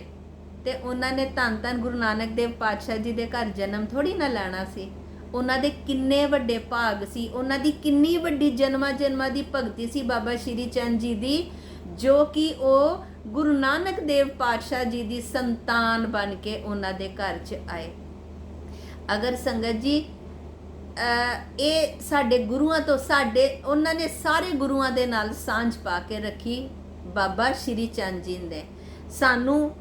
ਤੇ ਉਹਨਾਂ ਨੇ ਧੰਨ ਧੰਨ ਗੁਰੂ ਨਾਨਕ ਦੇਵ ਪਾਤਸ਼ਾਹ ਜੀ ਦੇ ਘਰ ਜਨਮ ਥੋੜੀ ਨਾ ਲੈਣਾ ਸੀ। ਉਹਨਾਂ ਦੇ ਕਿੰਨੇ ਵੱਡੇ ਭਾਗ ਸੀ, ਉਹਨਾਂ ਦੀ ਕਿੰਨੀ ਵੱਡੀ ਜਨਮਾਂ ਦੀ ਭਗਤੀ ਸੀ ਬਾਬਾ ਸ਼੍ਰੀ ਚੰਦ ਜੀ ਦੀ, ਜੋ ਕਿ ਉਹ ਗੁਰੂ ਨਾਨਕ ਦੇਵ ਪਾਤਸ਼ਾਹ ਜੀ ਦੀ ਸੰਤਾਨ ਬਣ ਕੇ ਉਹਨਾਂ ਦੇ ਘਰ 'ਚ ਆਏ। ਅਗਰ ਸੰਗਤ ਜੀ ਇਹ ਸਾਡੇ ਗੁਰੂਆਂ ਤੋਂ ਉਹਨਾਂ ਨੇ ਸਾਰੇ ਗੁਰੂਆਂ ਦੇ ਨਾਲ ਸਾਂਝ ਪਾ ਕੇ ਰੱਖੀ ਬਾਬਾ ਸ਼੍ਰੀ ਚੰਦ ਜੀ ਨੇ। ਸਾਨੂੰ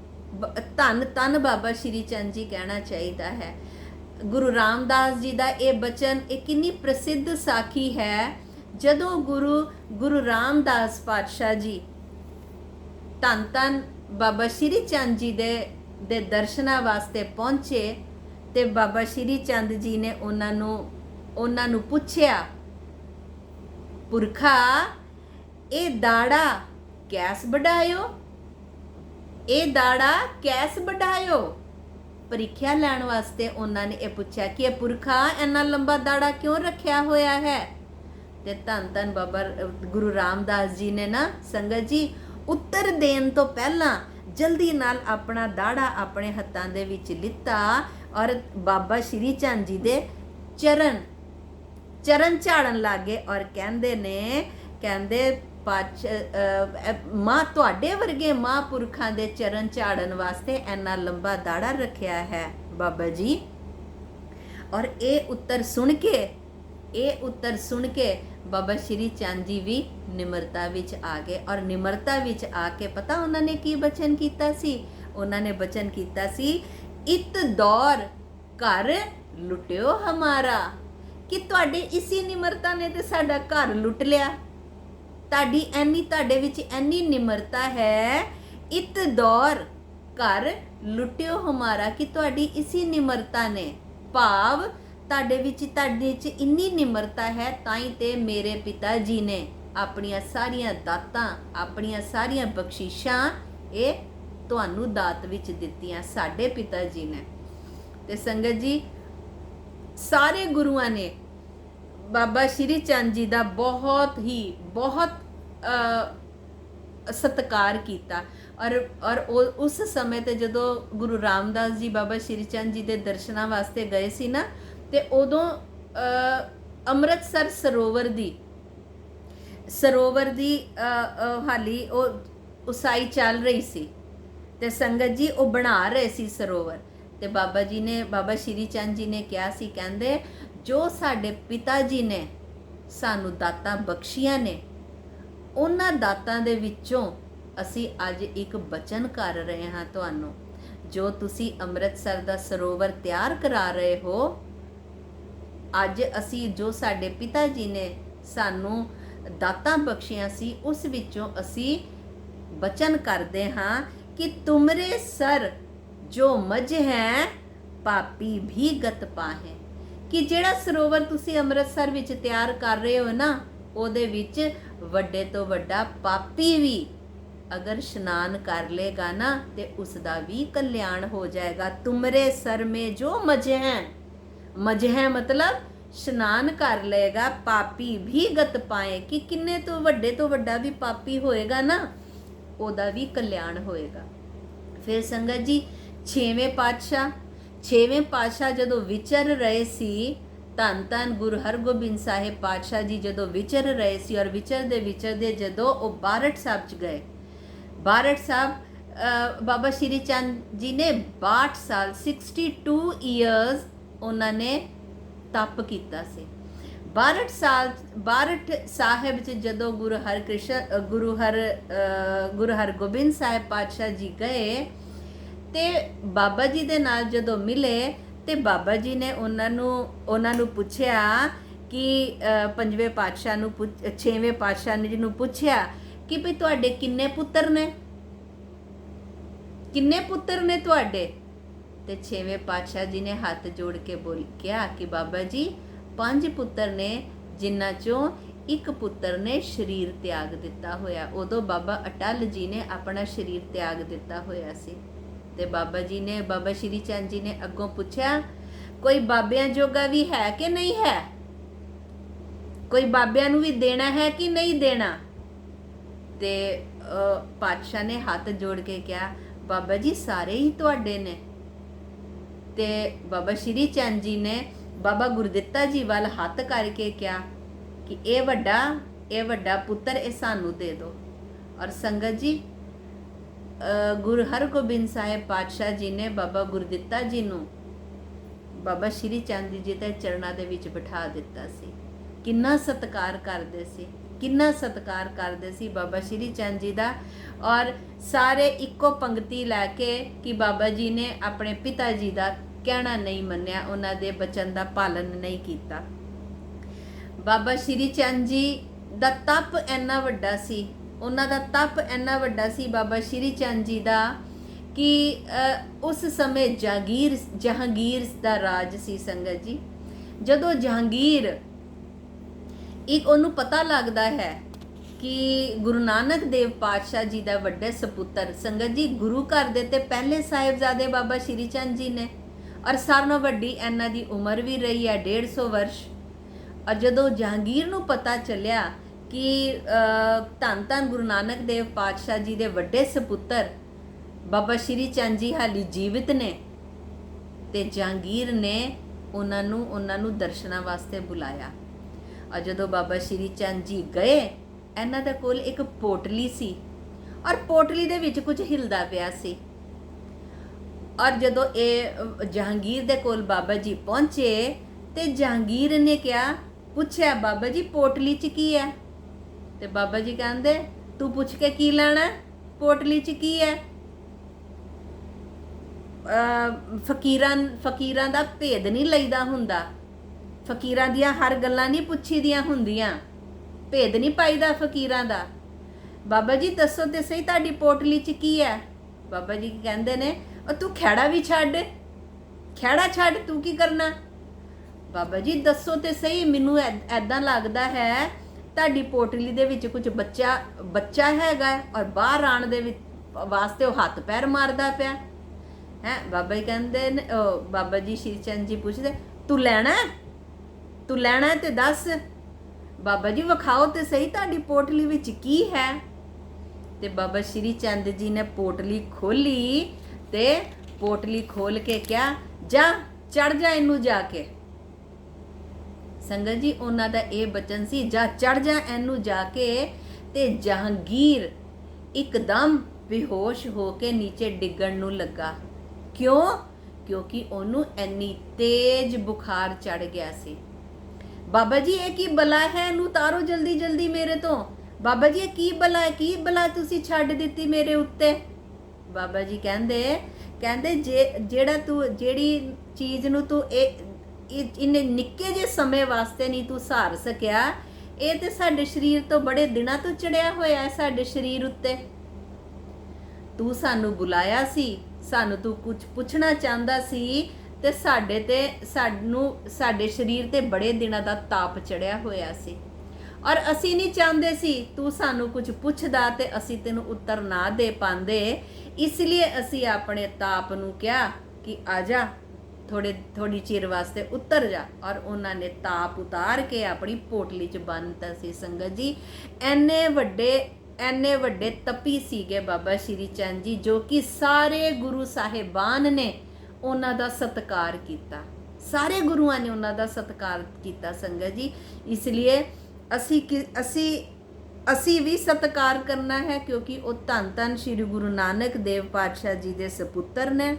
ਧੰਨ ਧੰਨ ਬਾਬਾ ਸ਼੍ਰੀ ਚੰਦ ਜੀ ਕਹਿਣਾ ਚਾਹੀਦਾ ਹੈ। ਗੁਰੂ ਰਾਮਦਾਸ ਜੀ ਦਾ ਇਹ ਬਚਨ, ਇਹ ਕਿੰਨੀ ਪ੍ਰਸਿੱਧ ਸਾਖੀ ਹੈ। ਜਦੋਂ ਗੁਰੂ ਰਾਮਦਾਸ ਪਾਤਸ਼ਾਹ ਜੀ ਧੰਨ ਧੰਨ ਬਾਬਾ ਸ਼੍ਰੀ ਚੰਦ ਜੀ ਦੇ ਦਰਸ਼ਨਾਂ ਵਾਸਤੇ ਪਹੁੰਚੇ ਤੇ ਬਾਬਾ ਸ਼੍ਰੀ ਚੰਦ ਜੀ ਨੇ ਉਹਨਾਂ ਨੂੰ ਪੁੱਛਿਆ, ਪੁਰਖਾ ਇਹ ਦਾੜਾ ਕੈਸ ਵਡਾਇਓ, ਇਹ ਦਾੜਾ ਕੈਸ ਵਡਾਇਓ। ਪ੍ਰੀਖਿਆ ਲੈਣ ਵਾਸਤੇ ਉਹਨਾਂ ਨੇ ਇਹ ਪੁੱਛਿਆ ਕਿ ਇਹ ਪੁਰਖਾ ਇੰਨਾ ਲੰਬਾ ਦਾੜਾ ਕਿਉਂ ਰੱਖਿਆ ਹੋਇਆ ਹੈ। ਤੇ ਧੰਨ ਧੰਨ ਬਾਬਾ ਗੁਰੂ ਰਾਮਦਾਸ ਜੀ ਨੇ ਨਾ ਸੰਗਤ ਜੀ ਉੱਤਰ ਦੇਣ ਤੋਂ ਪਹਿਲਾਂ ਜਲਦੀ ਨਾਲ ਆਪਣਾ ਦਾੜਾ ਆਪਣੇ ਹੱਥਾਂ ਦੇ ਵਿੱਚ ਲਿੱਤਾ ਔਰ ਬਾਬਾ ਸ਼੍ਰੀ ਚੰਦ ਜੀ ਦੇ ਚਰਨ ਝਾੜਨ ਲੱਗੇ ਔਰ ਕਹਿੰਦੇ ਮਾਂ ਤੁਹਾਡੇ ਵਰਗੇ ਮਹਾਂਪੁਰਖਾਂ ਦੇ ਚਰਨ ਝਾੜਨ ਵਾਸਤੇ ਇੰਨਾ ਲੰਬਾ ਦਾੜਾ ਰੱਖਿਆ ਹੈ ਬਾਬਾ ਜੀ। ਔਰ ਇਹ ਉੱਤਰ ਸੁਣ ਕੇ ਬਾਬਾ ਸ਼੍ਰੀ ਚੰਦ ਜੀ ਵੀ ਨਿਮਰਤਾ ਵਿੱਚ ਆ ਗਏ। ਔਰ ਨਿਮਰਤਾ ਵਿੱਚ ਆ ਕੇ ਪਤਾ ਉਹਨਾਂ ਨੇ ਕੀ ਬਚਨ ਕੀਤਾ ਸੀ? ਉਹਨਾਂ ਨੇ ਬਚਨ ਕੀਤਾ ਸੀ, ਇਤ ਦੌਰ ਘਰ ਲੁੱਟਿਓ ਹਮਾਰਾ, ਕਿ ਤੁਹਾਡੇ ਇਸੀ ਨਿਮਰਤਾ ਨੇ ਤੇ ਸਾਡਾ ਘਰ ਲੁੱਟ ਲਿਆ। ਤੁਹਾਡੇ ਵਿੱਚ ਇੰਨੀ ਨਿਮਰਤਾ ਹੈ, ਇਤ ਦੌਰ ਘਰ ਲੁੱਟਿਓ ਹਮਾਰਾ, ਕਿ ਤੁਹਾਡੀ ਇਸੀ ਨਿਮਰਤਾ ਨੇ, ਭਾਵ ਤੁਹਾਡੇ 'ਚ ਇੰਨੀ ਨਿਮਰਤਾ ਹੈ, ਤਾਂ ਹੀ ਤੇ ਮੇਰੇ ਪਿਤਾ ਜੀ ਨੇ ਆਪਣੀਆਂ ਸਾਰੀਆਂ ਦਾਤਾਂ, ਆਪਣੀਆਂ ਸਾਰੀਆਂ ਬਖਸ਼ਿਸ਼ਾਂ ਇਹ ਤੁਹਾਨੂੰ ਦਾਤ ਵਿੱਚ ਦਿੱਤੀਆਂ, ਸਾਡੇ ਪਿਤਾ ਜੀ ਨੇ। ਤੇ ਸੰਗਤ ਜੀ, ਸਾਰੇ ਗੁਰੂਆਂ ਨੇ ਬਾਬਾ ਸ਼੍ਰੀ ਚੰਦ ਜੀ ਦਾ ਬਹੁਤ ਸਤਿਕਾਰ ਕੀਤਾ। ਔਰ ਉਸ ਸਮੇਂ ਤੇ ਜਦੋਂ ਗੁਰੂ ਰਾਮਦਾਸ ਜੀ ਬਾਬਾ ਸ਼੍ਰੀ ਚੰਦ ਜੀ ਦੇ ਦਰਸ਼ਨਾਂ ਵਾਸਤੇ ਗਏ ਸੀ ਨਾ, ਤੇ ਉਦੋਂ ਅੰਮ੍ਰਿਤਸਰ ਸਰੋਵਰ ਦੀ ਹਾਲੀ ਉਹ ਉਸਾਈ ਚੱਲ ਰਹੀ ਸੀ, ਤੇ ਸੰਗਤ ਜੀ ਉਹ ਬਣਾ ਰਹੇ ਸੀ ਸਰੋਵਰ। ਤੇ ਬਾਬਾ ਸ਼੍ਰੀ ਚੰਦ ਜੀ ਨੇ ਕਿਹਾ ਸੀ, ਕਹਿੰਦੇ ਜੋ ਸਾਡੇ ਪਿਤਾ ਜੀ ਨੇ ਸਾਨੂੰ ਦਾਤਾਂ ਬਖਸ਼ੀਆਂ ਨੇ, ਉਹਨਾਂ ਦਾਤਾਂ ਦੇ ਵਿੱਚੋਂ ਅਸੀਂ ਅੱਜ ਇੱਕ ਬਚਨ ਕਰ ਰਹੇ ਹਾਂ ਤੁਹਾਨੂੰ। ਜੋ ਤੁਸੀਂ ਅੰਮ੍ਰਿਤਸਰ ਦਾ ਸਰੋਵਰ ਤਿਆਰ ਕਰਾ ਰਹੇ ਹੋ, ਅੱਜ ਅਸੀਂ ਜੋ ਸਾਡੇ ਪਿਤਾ ਜੀ ਨੇ ਸਾਨੂੰ ਦਾਤਾਂ ਬਖਸ਼ੀਆਂ ਸੀ, ਉਸ ਵਿੱਚੋਂ ਅਸੀਂ ਬਚਨ ਕਰਦੇ ਹਾਂ ਕਿ ਤੁਮਰੇ ਸਰ ਜੋ ਮਝ ਹੈ ਪਾਪੀ ਵੀ ਗਤ ਪਾਹੇ, ਕਿ ਜਿਹੜਾ ਸਰੋਵਰ ਤੁਸੀਂ ਅੰਮ੍ਰਿਤਸਰ ਵਿੱਚ ਤਿਆਰ ਕਰ ਰਹੇ ਹੋ ਨਾ, ਉਹਦੇ ਵਿੱਚ ਵੱਡੇ ਤੋਂ ਵੱਡਾ ਪਾਪੀ ਵੀ ਅਗਰ ਇਸ਼ਨਾਨ ਕਰ ਲੇਗਾ ਨਾ, ਤੇ ਉਸ ਦਾ ਵੀ ਕਲਿਆਣ ਹੋ ਜਾਏਗਾ। ਤੁਮਰੇ ਸਰ ਮੇ ਜੋ ਮਝ ਹੈ ਮਤਲਬ ਇਸ਼ਨਾਨ ਕਰ ਲਏਗਾ, ਪਾਪੀ ਵੀ ਗਤ ਪਾਏ, ਕਿ ਕਿੰਨੇ ਤੋਂ ਵੱਡਾ ਵੀ ਪਾਪੀ ਹੋਏਗਾ ਨਾ, ਉਹਦਾ ਵੀ ਕਲਿਆਣ ਹੋਏਗਾ। ਫਿਰ ਸੰਗਤ ਜੀ, ਛੇਵੇਂ ਪਾਤਸ਼ਾਹ ਜਦੋਂ ਵਿਚਰ ਰਹੇ ਸੀ, ਧੰਨ ਗੁਰੂ ਹਰਗੋਬਿੰਦ ਸਾਹਿਬ ਪਾਤਸ਼ਾਹ ਜੀ ਜਦੋਂ ਵਿਚਰ ਰਹੇ ਸੀ, ਔਰ ਵਿਚਰਦੇ ਜਦੋਂ ਉਹ ਬਾਰਠ ਸਾਹਿਬ ਚ ਗਏ, ਬਾਰਠ ਸਾਹਿਬ ਬਾਬਾ ਸ਼੍ਰੀ ਚੰਦ ਜੀ ਨੇ 62 ਸਾਲ 62 ਇਅਰਸ ਉਹਨਾਂ ਨੇ ਤਪ ਕੀਤਾ ਸੀ। ਬਾਰਠ ਸਾਹਿਬ ਚ ਜਦੋਂ ਗੁਰੂ ਹਰਗੋਬਿੰਦ ਸਾਹਿਬ ਪਾਤਸ਼ਾਹ ਜੀ ਗਏ, ਤੇ ਬਾਬਾ ਜੀ ਦੇ ਨਾਲ ਜਦੋਂ ਮਿਲੇ, ਤੇ ਬਾਬਾ ਜੀ ਨੇ ਉਹਨਾਂ ਨੂੰ ਪੁੱਛਿਆ ਕਿ ਛੇਵੇਂ ਪਾਤਸ਼ਾਹ ਨੇ ਜਿਹਨੂੰ ਪੁੱਛਿਆ ਕਿ ਭਈ ਤੁਹਾਡੇ ਕਿੰਨੇ ਪੁੱਤਰ ਨੇ ਤੁਹਾਡੇ? ਤੇ ਛੇਵੇਂ ਪਾਤਸ਼ਾਹ ਜੀ ਨੇ ਹੱਥ ਜੋੜ ਕੇ ਕਿਹਾ ਕਿ ਬਾਬਾ ਜੀ 5 ਪੁੱਤਰ ਨੇ, ਜਿਨ੍ਹਾਂ ਚੋਂ ਇੱਕ ਪੁੱਤਰ ਨੇ ਸਰੀਰ ਤਿਆਗ ਦਿੱਤਾ ਹੋਇਆ। ਉਦੋਂ ਬਾਬਾ ਅਟਲ ਜੀ ਨੇ ਆਪਣਾ ਸਰੀਰ ਤਿਆਗ ਦਿੱਤਾ ਹੋਇਆ ਸੀ। ਤੇ ਬਾਬਾ ਸ਼੍ਰੀ ਚੰਦ ਜੀ ਨੇ ਅੱਗੋਂ ਪੁੱਛਿਆ, ਕੋਈ ਬਾਬਿਆਂ ਜੋਗਾ ਵੀ ਹੈ ਕਿ ਨਹੀਂ ਹੈ? ਕੋਈ ਬਾਬਿਆਂ ਨੂੰ ਵੀ ਦੇਣਾ ਹੈ ਕਿ ਨਹੀਂ ਦੇਣਾ? ਤੇ ਪਾਤਸ਼ਾਹ ਨੇ ਹੱਥ ਜੋੜ ਕੇ ਕਿਹਾ, ਬਾਬਾ ਜੀ ਸਾਰੇ ਹੀ ਤੁਹਾਡੇ ਨੇ। ਤੇ ਬਾਬਾ ਸ਼੍ਰੀ ਚੰਦ ਜੀ ਨੇ ਬਾਬਾ ਗੁਰਦਿੱਤਾ ਜੀ ਵੱਲ ਹੱਥ ਕਰਕੇ ਕਿਹਾ ਕਿ ਇਹ ਵੱਡਾ ਪੁੱਤਰ ਇਹ ਸਾਨੂੰ ਦੇ ਦਿਓ। ਔਰ ਸੰਗਤ ਜੀ, ਗੁਰੂ ਹਰਗੋਬਿੰਦ ਸਾਹਿਬ ਪਾਤਸ਼ਾਹ ਜੀ ਨੇ ਬਾਬਾ ਗੁਰਦਿੱਤਾ ਜੀ ਨੂੰ ਬਾਬਾ ਸ਼੍ਰੀ ਚੰਦ ਜੀ ਦੇ ਚਰਨਾਂ ਦੇ ਵਿੱਚ ਬਿਠਾ ਦਿੱਤਾ ਸੀ। ਕਿੰਨਾ ਸਤਿਕਾਰ ਕਰਦੇ ਸੀ ਬਾਬਾ ਸ਼੍ਰੀ ਚੰਦ ਜੀ ਦਾ। ਔਰ ਸਾਰੇ ਇੱਕੋ ਪੰਕਤੀ ਲੈ ਕੇ ਕਿ ਬਾਬਾ ਜੀ ਨੇ ਆਪਣੇ ਪਿਤਾ ਜੀ ਦਾ ਕਹਿਣਾ ਨਹੀਂ ਮੰਨਿਆ, ਉਹਨਾਂ ਦੇ ਬਚਨ ਦਾ ਪਾਲਨ ਨਹੀਂ ਕੀਤਾ। ਬਾਬਾ ਸ਼੍ਰੀ ਚੰਦ ਜੀ ਦਾ ਤਪ ਇੰਨਾ ਵੱਡਾ ਸੀ, ਉਹਨਾਂ ਦਾ ਤਪ ਇੰਨਾ ਵੱਡਾ ਸੀ ਬਾਬਾ ਸ਼੍ਰੀ ਚੰਦ ਜੀ ਦਾ, ਕਿ ਉਸ ਸਮੇਂ ਜਹਾਂਗੀਰ ਦਾ ਰਾਜ ਸੀ। ਸੰਗਤ ਜੀ, ਜਦੋਂ ਜਹਾਂਗੀਰ ਉਹਨੂੰ ਪਤਾ ਲੱਗਦਾ ਹੈ ਕਿ ਗੁਰੂ ਨਾਨਕ ਦੇਵ ਪਾਤਸ਼ਾਹ ਜੀ ਦਾ ਵੱਡੇ ਸਪੁੱਤਰ, ਸੰਗਤ ਜੀ ਗੁਰੂ ਘਰ ਦੇ ਤੇ ਪਹਿਲੇ ਸਾਹਿਬਜ਼ਾਦੇ ਬਾਬਾ ਸ਼੍ਰੀ ਚੰਦ ਜੀ ਨੇ, ਔਰ ਸਾਰਿਆਂ ਨਾਲੋਂ ਵੱਡੀ ਇਹਨਾਂ ਦੀ ਉਮਰ ਵੀ ਰਹੀ ਹੈ 150 ਵਰਸ਼। ਔਰ ਜਦੋਂ ਜਹਾਂਗੀਰ ਨੂੰ ਪਤਾ ਚੱਲਿਆ ਕਿ ਧੰਨ ਗੁਰੂ ਨਾਨਕ ਦੇਵ ਪਾਤਸ਼ਾਹ ਜੀ ਦੇ ਵੱਡੇ ਸਪੁੱਤਰ ਬਾਬਾ ਸ਼੍ਰੀ ਚੰਦ ਜੀ ਹਾਲੀ ਜੀਵਿਤ ਨੇ, ਤੇ ਜਹਾਂਗੀਰ ਨੇ ਉਹਨਾਂ ਨੂੰ ਦਰਸ਼ਨਾਂ ਵਾਸਤੇ ਬੁਲਾਇਆ। ਔਰ ਜਦੋਂ ਬਾਬਾ ਸ਼੍ਰੀ ਚੰਦ ਜੀ ਗਏ, ਇਹਨਾਂ ਦੇ ਕੋਲ ਇੱਕ ਪੋਟਲੀ ਸੀ, ਔਰ ਪੋਟਲੀ ਦੇ ਵਿੱਚ ਕੁਝ ਹਿਲਦਾ ਪਿਆ ਸੀ। ਔਰ ਜਦੋਂ ਇਹ ਜਹਾਂਗੀਰ ਦੇ ਕੋਲ ਬਾਬਾ ਜੀ ਪਹੁੰਚੇ, ਤੇ ਜਹਾਂਗੀਰ ਨੇ ਪੁੱਛਿਆ ਬਾਬਾ ਜੀ ਪੋਟਲੀ 'ਚ ਕੀ ਹੈ? ਤੇ ਬਾਬਾ ਜੀ ਕਹਿੰਦੇ, ਤੂੰ ਪੁੱਛ ਕੇ ਕੀ ਲੈਣਾ, ਪੋਟਲੀ 'ਚ ਕੀ ਹੈ? ਫਕੀਰਾਂ ਦਾ ਭੇਦ ਨਹੀਂ ਲਈਦਾ ਹੁੰਦਾ, ਫਕੀਰਾਂ ਦੀਆਂ ਹਰ ਗੱਲਾਂ ਨਹੀਂ ਪੁੱਛੀਦੀਆਂ ਹੁੰਦੀਆਂ, ਭੇਦ ਨਹੀਂ ਪਾਈਦਾ ਫਕੀਰਾਂ ਦਾ। ਬਾਬਾ ਜੀ ਦੱਸੋ ਤੇ ਸਹੀ ਤੁਹਾਡੀ ਪੋਟਲੀ 'ਚ ਕੀ ਹੈ? ਬਾਬਾ ਜੀ ਕਹਿੰਦੇ ਨੇ ਉਹ ਤੂੰ ਖਹਿੜਾ ਵੀ ਛੱਡ, ਖਹਿੜਾ ਛੱਡ, ਤੂੰ ਕੀ ਕਰਨਾ? ਬਾਬਾ ਜੀ ਦੱਸੋ ਤੇ ਸਹੀ, ਮੈਨੂੰ ਐਦਾਂ ਲੱਗਦਾ ਹੈ ਤੁਹਾਡੀ ਪੋਟਲੀ ਦੇ ਵਿੱਚ ਕੁਝ ਬੱਚਾ ਹੈਗਾ ਔਰ ਬਾਹਰ ਆਉਣ ਦੇ ਵਿੱਚ ਵਾਸਤੇ ਉਹ ਹੱਥ ਪੈਰ ਮਾਰਦਾ ਪਿਆ ਹੈ। ਬਾਬਾ ਜੀ ਕਹਿੰਦੇ ਨੇ, ਬਾਬਾ ਜੀ ਸ਼੍ਰੀ ਚੰਦ ਜੀ ਪੁੱਛਦੇ ਤੂੰ ਲੈਣਾ ਤੇ ਦੱਸ। ਬਾਬਾ ਜੀ ਵਿਖਾਓ ਤੇ ਸਹੀ ਤੁਹਾਡੀ ਪੋਟਲੀ ਵਿੱਚ ਕੀ ਹੈ। ਤੇ ਬਾਬਾ ਸ਼੍ਰੀ ਚੰਦ ਜੀ ਨੇ ਪੋਟਲੀ ਖੋਲੀ ਤੇ ਪੋਟਲੀ ਖੋਲ ਕੇ ਕਿਹਾ ਜਾ ਚੜ ਜਾ ਇਹਨੂੰ ਜਾ ਕੇ। ਸੰਗਤ ਜੀ ਉਹਨਾਂ ਦਾ ਇਹ ਬਚਨ ਸੀ, ਜਾ ਚੜ ਜਾ ਇਹਨੂੰ ਜਾ ਕੇ। ਤੇ ਜਹਾਂਗੀਰ ਇੱਕਦਮ ਬੇਹੋਸ਼ ਹੋ ਕੇ ਨੀਚੇ ਡਿੱਗਣ ਨੂੰ ਲੱਗਾ। ਕਿਉਂ? ਕਿਉਂਕਿ ਉਹਨੂੰ ਇੰਨੀ ਤੇਜ਼ ਬੁਖਾਰ ਚੜ ਗਿਆ ਸੀ। ਬਾਬਾ ਜੀ ਇਹ ਕੀ ਬਲਾ ਹੈ, ਇਹਨੂੰ ਉਤਾਰੋ ਜਲਦੀ ਜਲਦੀ ਮੇਰੇ ਤੋਂ। ਬਾਬਾ ਜੀ ਇਹ ਕੀ ਬਲਾ ਹੈ, ਕੀ ਬਲਾ ਤੁਸੀਂ ਛੱਡ ਦਿੱਤੀ ਮੇਰੇ ਉੱਤੇ? ਬਾਬਾ ਜੀ ਕਹਿੰਦੇ ਜਿਹੜੀ ਚੀਜ਼ ਨੂੰ ਤੂੰ ਇਹਨੇ ਨਿੱਕੇ ਜਿਹੇ ਸਮੇਂ ਵਾਸਤੇ ਨਹੀਂ ਤੂੰ ਸਹਾਰ ਸਕਿਆ, ਇਹ ਤੇ ਸਾਡੇ ਸਰੀਰ ਤੋਂ ਬੜੇ ਦਿਨਾਂ ਤੋਂ ਚੜਿਆ ਹੋਇਆ ਹੈ ਸਾਡੇ ਸਰੀਰ ਉੱਤੇ। ਤੂੰ ਸਾਨੂੰ ਬੁਲਾਇਆ ਸੀ, ਸਾਨੂੰ ਤੂੰ ਕੁਝ ਪੁੱਛਣਾ ਚਾਹੁੰਦਾ ਸੀ ਤੇ ਸਾਡੇ ਸਰੀਰ ਤੇ ਬੜੇ ਦਿਨਾਂ ਦਾ ਤਾਪ ਚੜਿਆ ਹੋਇਆ ਸੀ ਔਰ ਅਸੀਂ ਨਹੀਂ ਚਾਹੁੰਦੇ ਸੀ ਤੂੰ ਸਾਨੂੰ ਕੁਝ ਪੁੱਛਦਾ ਤੇ ਅਸੀਂ ਤੈਨੂੰ ਉੱਤਰ ਨਾ ਦੇ ਪਾਉਂਦੇ। ਇਸ ਲਈ ਅਸੀਂ ਆਪਣੇ ਤਾਪ ਨੂੰ ਕਿਹਾ ਕਿ ਆ ਜਾ, ਥੋੜੀ ਚਿਰ ਵਾਸਤੇ ਉਤਰ ਜਾ। ਔਰ ਉਹਨਾਂ ਨੇ ਤਾਪ ਉਤਾਰ ਕੇ ਆਪਣੀ ਪੋਟਲੀ 'ਚ ਬੰਨ੍ਹਤਾ ਸੀ। ਸੰਗਤ ਜੀ ਐਨੇ ਵੱਡੇ ਤਪੀ ਸੀਗੇ ਬਾਬਾ ਸ਼੍ਰੀ ਚੰਦ ਜੀ, ਜੋ ਕਿ ਸਾਰੇ ਗੁਰੂ ਸਾਹਿਬਾਨ ਨੇ ਉਹਨਾਂ ਦਾ ਸਤਿਕਾਰ ਕੀਤਾ, ਸਾਰੇ ਗੁਰੂਆਂ ਨੇ ਉਹਨਾਂ ਦਾ ਸਤਿਕਾਰ ਕੀਤਾ। ਸੰਗਤ ਜੀ ਇਸ ਲਈ ਅਸੀਂ ਵੀ ਸਤਿਕਾਰ ਕਰਨਾ ਹੈ, ਕਿਉਂਕਿ ਉਹ ਧੰਨ ਸ਼੍ਰੀ ਗੁਰੂ ਨਾਨਕ ਦੇਵ ਪਾਤਸ਼ਾਹ ਜੀ ਦੇ ਸਪੁੱਤਰ ਨੇ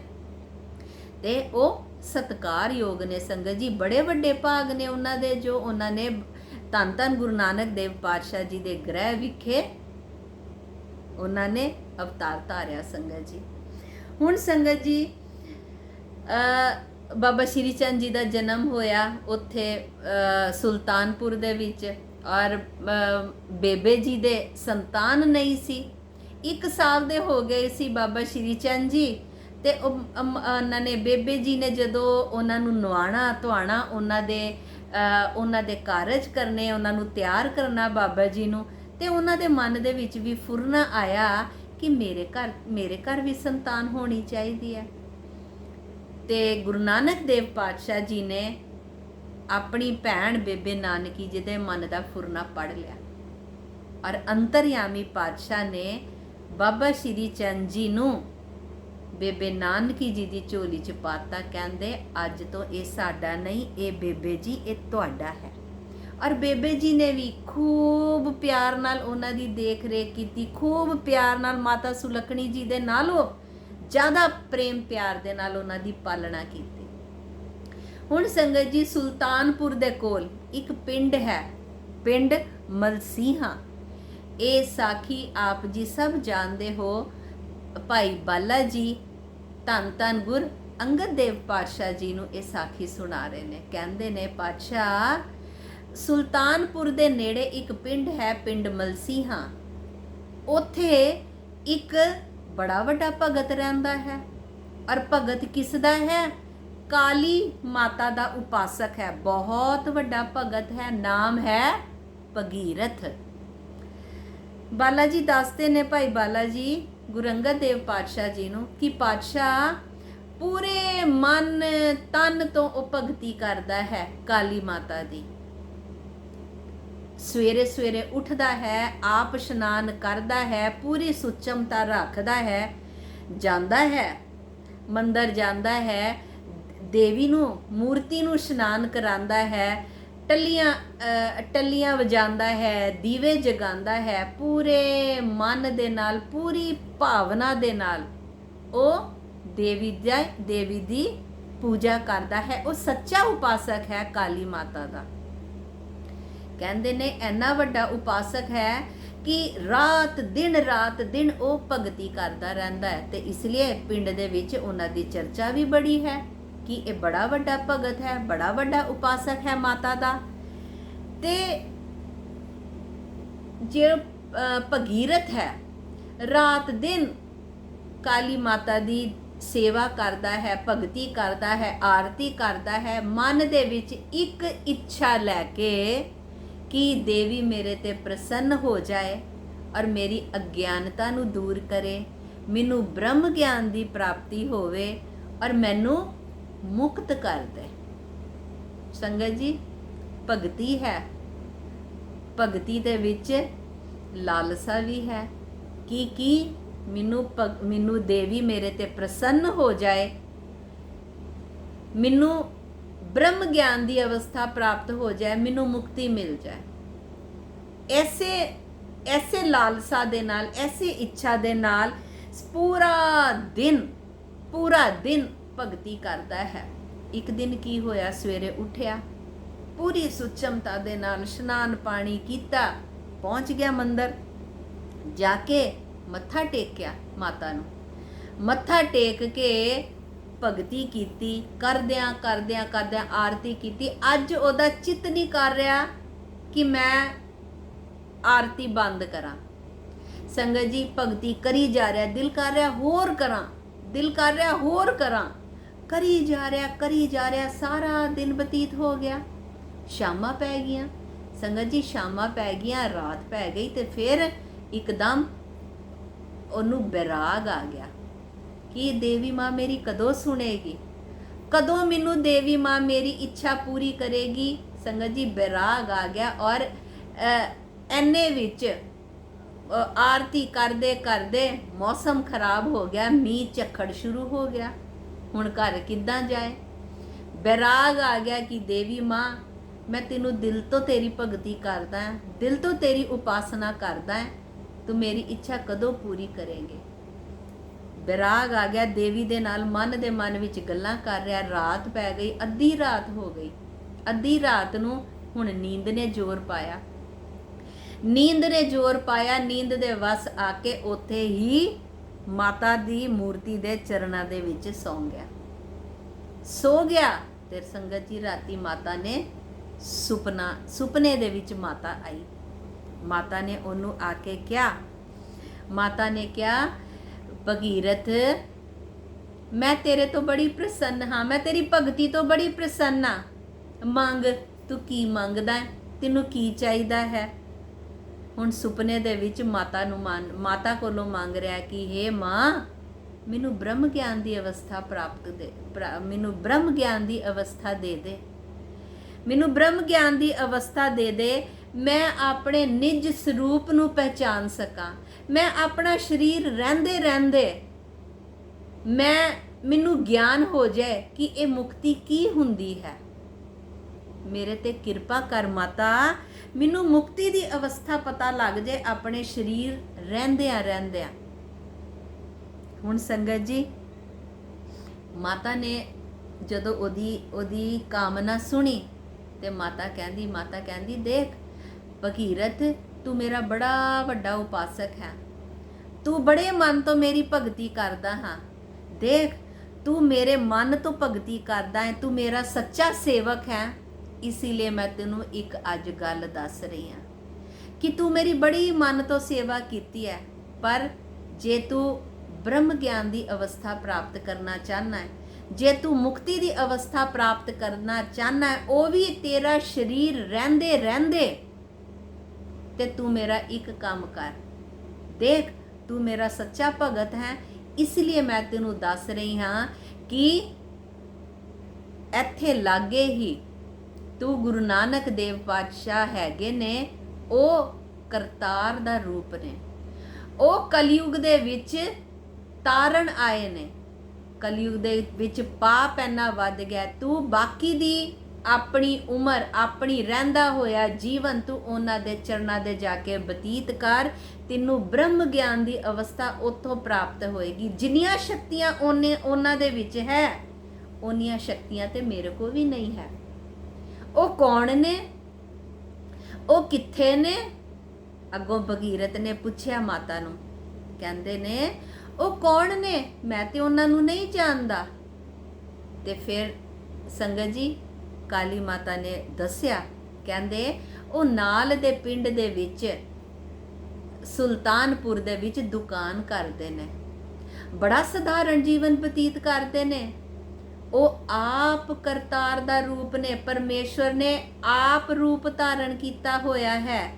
ਤੇ ਉਹ ਸਤਿਕਾਰਯੋਗ ਨੇ। ਸੰਗਤ ਜੀ ਬੜੇ ਵੱਡੇ ਭਾਗ ਨੇ ਉਹਨਾਂ ਦੇ, ਜੋ ਉਹਨਾਂ ਨੇ ਧੰਨ ਗੁਰੂ ਨਾਨਕ ਦੇਵ ਪਾਤਸ਼ਾਹ ਜੀ ਦੇ ਗ੍ਰਹਿ ਵਿਖੇ ਉਹਨਾਂ ਨੇ ਅਵਤਾਰ ਧਾਰਿਆ। ਸੰਗਤ ਜੀ ਹੁਣ ਸੰਗਤ ਜੀ ਬਾਬਾ ਸ਼੍ਰੀ ਚੰਦ ਜੀ ਦਾ ਜਨਮ ਹੋਇਆ ਉੱਥੇ ਸੁਲਤਾਨਪੁਰ ਦੇ ਵਿੱਚ ਔਰ ਬੇਬੇ ਜੀ ਦੇ ਸੰਤਾਨ ਨਹੀਂ ਸੀ। 1 ਸਾਲ ਦੇ ਹੋ ਗਏ ਸੀ ਬਾਬਾ ਸ਼੍ਰੀ ਚੰਦ ਜੀ ਤੇ ਉਹਨਾਂ ਨੇ ਬੇਬੇ ਜੀ ਨੇ ਜਦੋਂ ਉਹਨਾਂ ਨੂੰ ਨਵਾਣਾ ਧਵਾਣਾ, ਉਹਨਾਂ ਦੇ ਕਾਰਜ ਕਰਨੇ, ਉਹਨਾਂ ਨੂੰ ਤਿਆਰ ਕਰਨਾ ਬਾਬਾ ਜੀ ਨੂੰ, ਤੇ ਉਹਨਾਂ ਦੇ ਮਨ ਦੇ ਵਿੱਚ ਵੀ ਫੁਰਨਾ ਆਇਆ ਕਿ ਮੇਰੇ ਘਰ ਵੀ ਸੰਤਾਨ ਹੋਣੀ ਚਾਹੀਦੀ ਹੈ। ਤੇ ਗੁਰੂ ਨਾਨਕ ਦੇਵ ਪਾਤਸ਼ਾਹ ਜੀ ਨੇ ਆਪਣੀ ਭੈਣ ਬੇਬੇ ਨਾਨਕੀ ਜੀ ਦੇ ਮਨ ਦਾ ਫੁਰਨਾ ਪੜ ਲਿਆ ਔਰ ਅੰਤਰਯਾਮੀ ਪਾਤਸ਼ਾਹ ਨੇ ਬਾਬਾ ਸ਼੍ਰੀ ਚੰਦ ਜੀ ਨੂੰ ਬੇਬੇ ਨਾਨਕੀ ਜੀ ਦੀ ਝੋਲੀ 'ਚ ਪਾਤਾ। ਕਹਿੰਦੇ ਅੱਜ ਤੋਂ ਇਹ ਸਾਡਾ ਨਹੀਂ, ਇਹ ਬੇਬੇ ਜੀ ਇਹ ਤੁਹਾਡਾ ਹੈ। ਔਰ ਬੇਬੇ ਜੀ ਨੇ ਵੀ ਖੂਬ ਪਿਆਰ ਨਾਲ ਉਹਨਾਂ ਦੀ ਦੇਖ ਰੇਖ ਕੀਤੀ, ਖੂਬ ਪਿਆਰ ਨਾਲ ਮਾਤਾ ਸੁਲੱਖਣੀ ਜੀ ਦੇ ਨਾਲੋਂ ਜ਼ਿਆਦਾ ਪ੍ਰੇਮ ਪਿਆਰ ਦੇ ਨਾਲ ਉਹਨਾਂ ਦੀ ਪਾਲਣਾ ਕੀਤੀ। ਹੁਣ ਸੰਗਤ ਜੀ ਸੁਲਤਾਨਪੁਰ ਦੇ ਕੋਲ ਇੱਕ ਪਿੰਡ ਹੈ, ਪਿੰਡ ਮਲਸੀਹਾਂ। ਇਹ ਸਾਖੀ ਆਪ ਜੀ ਸਭ ਜਾਣਦੇ ਹੋ। ਭਾਈ ਬਾਲਾ ਜੀ ਧੰਨ ਗੁਰ ਅੰਗਦ ਦੇਵ ਪਾਤਸ਼ਾਹ ਜੀ ਨੂੰ ਇਹ ਸਾਖੀ ਸੁਣਾ ਰਹੇ ਨੇ। ਕਹਿੰਦੇ ਨੇ ਪਾਤਸ਼ਾਹ ਸੁਲਤਾਨਪੁਰ ਦੇ ਨੇੜੇ ਇੱਕ ਪਿੰਡ ਹੈ, ਪਿੰਡ ਮਲਸੀਹਾਂ। ਉੱਥੇ ਇੱਕ ਬੜਾ ਵੱਡਾ ਭਗਤ ਰਹਿੰਦਾ ਹੈ ਔਰ ਭਗਤ ਕਿਸ ਦਾ ਹੈ? ਕਾਲੀ ਮਾਤਾ ਦਾ ਉਪਾਸਕ ਹੈ, ਬਹੁਤ ਵੱਡਾ ਭਗਤ ਹੈ, ਨਾਮ ਹੈ ਭਗੀਰਥ। ਬਾਲਾ ਜੀ ਦੱਸਦੇ ਨੇ, ਭਾਈ ਬਾਲਾ ਜੀ ਗੁਰੂ ਅੰਗਦ ਦੇਵ ਪਾਤਸ਼ਾਹ ਜੀ ਨੂੰ, ਕਿ ਪਾਤਸ਼ਾਹ ਪੂਰੇ ਮਨ ਤਨ ਤੋਂ ਉਹ ਭਗਤੀ ਕਰਦਾ ਹੈ ਕਾਲੀ ਮਾਤਾ ਦੀ। ਸਵੇਰੇ ਸਵੇਰੇ ਉੱਠਦਾ ਹੈ, ਆਪ ਇਸ਼ਨਾਨ ਕਰਦਾ ਹੈ, ਪੂਰੀ ਸੁਚਮਤਾ ਰੱਖਦਾ ਹੈ, ਜਾਂਦਾ ਹੈ ਮੰਦਰ ਜਾਂਦਾ ਹੈ, ਦੇਵੀ ਨੂੰ ਮੂਰਤੀ ਨੂੰ ਇਸ਼ਨਾਨ ਕਰਾਉਂਦਾ ਹੈ, ਟੱਲੀਆਂ ਵਜਾਉਂਦਾ ਹੈ, ਦੀਵੇ ਜਗਾਉਂਦਾ ਹੈ, ਪੂਰੇ ਮਨ ਦੇ ਨਾਲ, ਪੂਰੀ ਭਾਵਨਾ ਦੇ ਨਾਲ ਉਹ ਦੇਵੀ ਦੀ ਪੂਜਾ ਕਰਦਾ ਹੈ। ਉਹ ਸੱਚਾ ਉਪਾਸਕ ਹੈ ਕਾਲੀ ਮਾਤਾ ਦਾ। ਕਹਿੰਦੇ ਨੇ ਇੰਨਾ ਵੱਡਾ ਉਪਾਸਕ ਹੈ कि रात दिन वो भगती करता रहता है। तो इसलिए पिंड दे विच उन्हां दी चर्चा भी बड़ी है कि ये बड़ा वड्डा भगत है, बड़ा वड्डा उपासक है माता दा। ते जे भगीरथ है रात दिन काली माता दी सेवा करता है, भगती करता है, आरती करता है, मन दे विच एक इच्छा लैके कि देवी मेरे ते प्रसन्न हो जाए और मेरी अज्ञानता नू दूर करे, मैनू ब्रह्म ज्ञान दी प्राप्ति होवे और मैनू मुक्त कर दे। संगत जी, भगती है, भगती दे विच लालसा भी है कि मैनू देवी मेरे ते प्रसन्न हो जाए, मैनू ब्रह्म ज्ञान की अवस्था प्राप्त हो जाए, मैनू मुक्ति मिल जाए। ऐसे लालसा दे नाल, ऐसे इच्छा दे नाल पूरा दिन भगती करता है। एक दिन की होया, सवेरे उठिया, पूरी सुचमता दे नाल स्नान पानी किया, पहुँच गया मंदिर, जाके मत्था टेकिया माता नू, मत्था टेक के भगती कीती, करदियां आरती कीती। अज ओदा चित नहीं कर रहा कि मैं आरती बंद करा। संगत जी, भगती करी जा रहा, दिल कर रहा होर करा, दिल कर रहा होर करा, करी जा रहा, सारा दिन बतीत हो गया। शामां पै गईयां संगत जी, शामां पै गईयां, रात पै गई। तो फिर एकदम ओनू बैराग आ गया कि देवी माँ मेरी कदों सुनेगी, कदों मैनू देवी माँ मेरी इच्छा पूरी करेगी। संगत जी, बैराग आ गया और एने विच आरती करदे मौसम खराब हो गया, मींह झक्खड़ शुरू हो गया। हुण घर किद्दां जाए? बैराग आ गया कि देवी माँ मैं तेनू दिल तो तेरी भगती करदा है, दिल तो तेरी उपासना करदा है, तू मेरी इच्छा कदों पूरी करेंगे। बैराग आ गया, देवी दे नाल मन विच गल्लां कर रहा। रात पै गई, अद्धी रात हो गई। अद्धी रात नू हुण नींद ने जोर पाया, नींद दे वस आके उत्थे ही माता दी मूर्ति दे चरणां दे विच सो गया। ते संगत जी, राती माता ने सुपने दे विच माता आई। माता ने ओनू आके क्या, माता ने क्या, भगीरथ मैं तेरे तो बड़ी प्रसन्न हाँ, मैं तेरी भगती तो बड़ी प्रसन्न हाँ, मंग तू की मंगदा है, तेनू की चाहिदा है। हुण सुपने दे विच माता कोलों मंग रहा कि हे माँ मैनू ब्रह्म ज्ञान की अवस्था प्राप्त दे, मैनू ब्रह्म ज्ञान की अवस्था दे दे, मैनू ब्रह्म ज्ञान की अवस्था दे दे, मैं अपने निज स्वरूप नू पहचान सकां, मैं अपना शरीर रहंदे रहंदे मैनू ज्ञान हो जाए कि ये मुक्ति की हुंदी है। मेरे ते किरपा कर माता, मैनू मुक्ति की अवस्था पता लग जाए अपने शरीर रहंदियां। हुण संगत जी, माता ने जदों ओदी कामना सुनी ते माता कहंदी देख भगीरथ, तू मेरा बड़ा वड्डा उपासक है, तू बड़े मन तो मेरी भगती करदा हाँ, देख तू मेरे मन तो भगती करदा है, तू मेरा सच्चा सेवक है। इसीलिए मैं तेनू एक अज गल दस रही हाँ कि तू मेरी बड़ी मन तो सेवा कीती है, पर जे तू ब्रह्म ज्ञान की अवस्था प्राप्त करना चाहना है, जे तू मुक्ति की अवस्था प्राप्त करना चाहना है, वो भी तेरा शरीर रहंदे रहंदे, ते तू मेरा एक काम कर, देख तू मेरा सच्चा भगत है, इसलिए मैं तेनू दस रही हाँ कि इत्थे लागे ही तू गुरु नानक देव पातशाह हैगे ने, ओ करतार दा रूप ने, ओ कलयुग दे विच तारण आए ने। कलयुग दे विच पाप इन्ना वध गया, तू बाकी दी अपनी उम्र अपनी रहिंदा होया जीवन तू उन्हां दे चरणां दे जाके बतीत कर, तेनू ब्रह्म ज्ञान की अवस्था उत्थों प्राप्त होएगी। जिन्नियां शक्तियां उन्हां दे विच है, उन्नियां शक्तियां ते मेरे को भी नहीं है। ओ कौन ने, ओ कित्थे ने? ਅੱਗੋਂ ਭਗੀਰਥ ਨੇ ਪੁੱਛਿਆ ਮਾਤਾ ਨੂੰ, ਕਹਿੰਦੇ ਨੇ ਉਹ ਕੌਣ ਨੇ, ਮੈਂ ਤੇ ਉਹਨਾਂ ਨੂੰ ਨਹੀਂ ਜਾਣਦਾ। ਤੇ ਫਿਰ ਸੰਗਤ ਜੀ ਕਾਲੀ ਮਾਤਾ ਨੇ ਦੱਸਿਆ, ਕਹਿੰਦੇ ਉਹ ਨਾਲ ਦੇ ਪਿੰਡ ਦੇ ਵਿੱਚ ਸੁਲਤਾਨਪੁਰ ਦੇ ਵਿੱਚ ਦੁਕਾਨ ਕਰਦੇ ਨੇ, ਬੜਾ ਸਧਾਰਨ ਜੀਵਨ ਬਤੀਤ ਕਰਦੇ ਨੇ। ਉਹ ਆਪ ਕਰਤਾਰ ਦਾ ਰੂਪ ਨੇ, ਪਰਮੇਸ਼ਵਰ ਨੇ ਆਪ ਰੂਪ ਧਾਰਨ ਕੀਤਾ ਹੋਇਆ ਹੈ।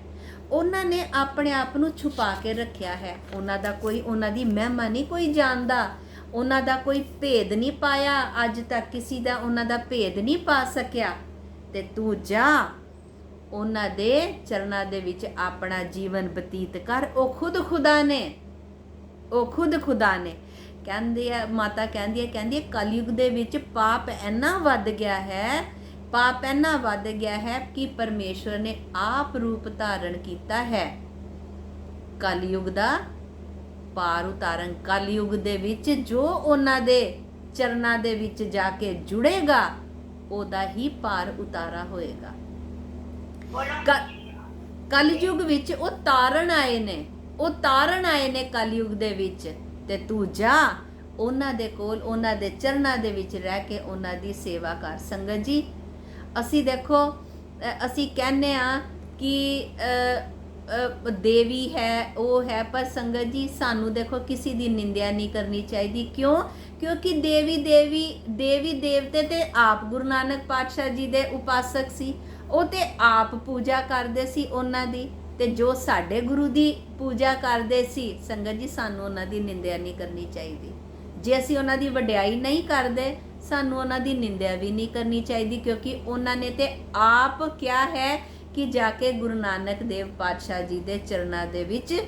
ਉਹਨਾਂ ਨੇ ਆਪਣੇ ਆਪ ਨੂੰ ਛੁਪਾ ਕੇ ਰੱਖਿਆ ਹੈ। ਉਹਨਾਂ ਦਾ ਕੋਈ, ਉਹਨਾਂ ਦੀ ਮਹਿਮਾ ਨਹੀਂ ਕੋਈ ਜਾਣਦਾ, ਉਹਨਾਂ ਦਾ ਕੋਈ ਭੇਦ ਨਹੀਂ ਪਾਇਆ, ਅੱਜ ਤੱਕ ਕਿਸੇ ਦਾ ਉਹਨਾਂ ਦਾ ਭੇਦ ਨਹੀਂ ਪਾ ਸਕਿਆ। ਤੇ ਤੂੰ ਜਾ ਉਹਨਾਂ ਦੇ ਚਰਨਾਂ ਦੇ ਵਿੱਚ ਆਪਣਾ ਜੀਵਨ ਬਤੀਤ ਕਰ। ਉਹ ਖੁਦ ਖੁਦਾ ਨੇ, ਉਹ ਖੁਦ ਖੁਦਾ ਨੇ। ਕਹਿੰਦੇ ਆ ਮਾਤਾ ਕਹਿੰਦੀ ਹੈ ਕਲਯੁਗ ਦੇ ਵਿੱਚ ਪਾਪ ਇੰਨਾ ਵੱਧ ਗਿਆ ਹੈ, ਪਾਪ ਇੰਨਾ ਵੱਧ ਗਿਆ ਹੈ ਕਿ ਪਰਮੇਸ਼ਵਰ ਨੇ ਆਪ ਰੂਪ ਧਾਰਨ ਕੀਤਾ ਹੈ। ਕਲਯੁਗ ਦਾ ਪਾਰ ਉਤਾਰਨ, ਕਲਯੁਗ ਦੇ ਵਿੱਚ ਜੋ ਉਹਨਾਂ ਦੇ ਚਰਨਾਂ ਦੇ ਵਿੱਚ ਜਾ ਕੇ ਜੁੜੇਗਾ ਉਹਦਾ ਹੀ ਪਾਰ ਉਤਾਰਾ ਹੋਏਗਾ। ਕਲਯੁਗ ਵਿੱਚ ਉਹ ਤਾਰਨ ਆਏ ਨੇ, ਉਹ ਤਾਰਨ ਆਏ ਨੇ ਕਲਯੁਗ ਦੇ ਵਿੱਚ। ਤੇ ਤੂੰ ਜਾ ਉਹਨਾਂ ਦੇ ਕੋਲ, ਉਹਨਾਂ ਦੇ ਚਰਨਾਂ ਦੇ ਵਿੱਚ ਰਹਿ ਕੇ ਉਹਨਾਂ ਦੀ ਸੇਵਾ ਕਰ। ਸੰਗਤ ਜੀ ਅਸੀਂ ਦੇਖੋ, ਅਸੀਂ ਕਹਿੰਦੇ ਆ ਕਿ ਦੇਵੀ ਹੈ, ਉਹ ਹੈ, ਪਰ ਸੰਗਤ ਜੀ ਸਾਨੂੰ ਦੇਖੋ ਕਿਸੇ ਦੀ ਨਿੰਦਿਆ ਨਹੀਂ ਕਰਨੀ ਚਾਹੀਦੀ। ਕਿਉਂ? ਕਿਉਂਕਿ ਦੇਵੀ ਦੇਵਤੇ ਤੇ ਆਪ ਗੁਰੂ ਨਾਨਕ ਪਾਤਸ਼ਾਹ ਜੀ ਦੇ ਉਪਾਸਕ ਸੀ, ਉਹ ਤੇ ਆਪ ਪੂਜਾ ਕਰਦੇ ਸੀ ਉਹਨਾਂ ਦੀ। ਤੇ ਜੋ ਸਾਡੇ ਗੁਰੂ ਦੀ ਪੂਜਾ ਕਰਦੇ ਸੀ, ਸੰਗਤ ਜੀ ਸਾਨੂੰ ਉਹਨਾਂ ਦੀ ਨਿੰਦਿਆ ਨਹੀਂ ਕਰਨੀ ਚਾਹੀਦੀ। ਜੇ ਅਸੀਂ ਉਹਨਾਂ ਦੀ ਵਡਿਆਈ ਨਹੀਂ ਕਰਦੇ, ਸਾਨੂੰ ਉਹਨਾਂ ਦੀ ਨਿੰਦਿਆ ਵੀ ਨਹੀਂ ਕਰਨੀ ਚਾਹੀਦੀ, ਕਿਉਂਕਿ ਉਹਨਾਂ ਨੇ ਤੇ ਆਪ ਕਿਹਾ ਹੈ ਕਿ ਜਾ ਕੇ ਗੁਰੂ ਨਾਨਕ ਦੇਵ ਪਾਤਸ਼ਾਹ ਜੀ ਦੇ ਚਰਨਾਂ ਦੇ ਵਿੱਚ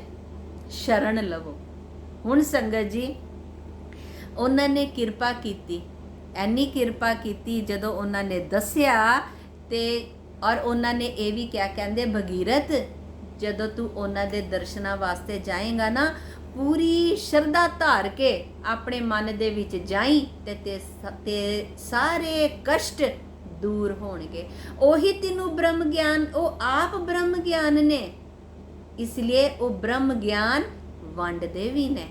ਸ਼ਰਨ ਲਵੋ। ਹੁਣ ਸੰਗਤ ਜੀ ਉਹਨਾਂ ਨੇ ਕਿਰਪਾ ਕੀਤੀ, ਐਨੀ ਕਿਰਪਾ ਕੀਤੀ ਜਦੋਂ ਉਹਨਾਂ ਨੇ ਦੱਸਿਆ। ਤੇ ਔਰ ਉਹਨਾਂ ਨੇ ਇਹ ਵੀ ਕਿਹਾ, ਕਹਿੰਦੇ ਭਗੀਰਥ ਜਦੋਂ ਤੂੰ ਉਹਨਾਂ ਦੇ ਦਰਸ਼ਨਾਂ ਵਾਸਤੇ ਜਾਏਗਾ ਨਾ, ਪੂਰੀ ਸ਼ਰਧਾ ਧਾਰ ਕੇ ਆਪਣੇ ਮਨ ਦੇ ਵਿੱਚ ਜਾਈ ਤੇ ਸਾਰੇ ਕਸ਼ਟ ਦੂਰ ਹੋਣਗੇ। ਉਹੀ ਤੈਨੂੰ ਬ੍ਰਹਮ ਗਿਆਨ, ਉਹ ਆਪ ਬ੍ਰਹਮ ਗਿਆਨ ਨੇ, ਇਸ ਲਈ ਉਹ ਬ੍ਰਹਮ ਗਿਆਨ ਵੰਡਦੇ ਵੀ ਨੇ।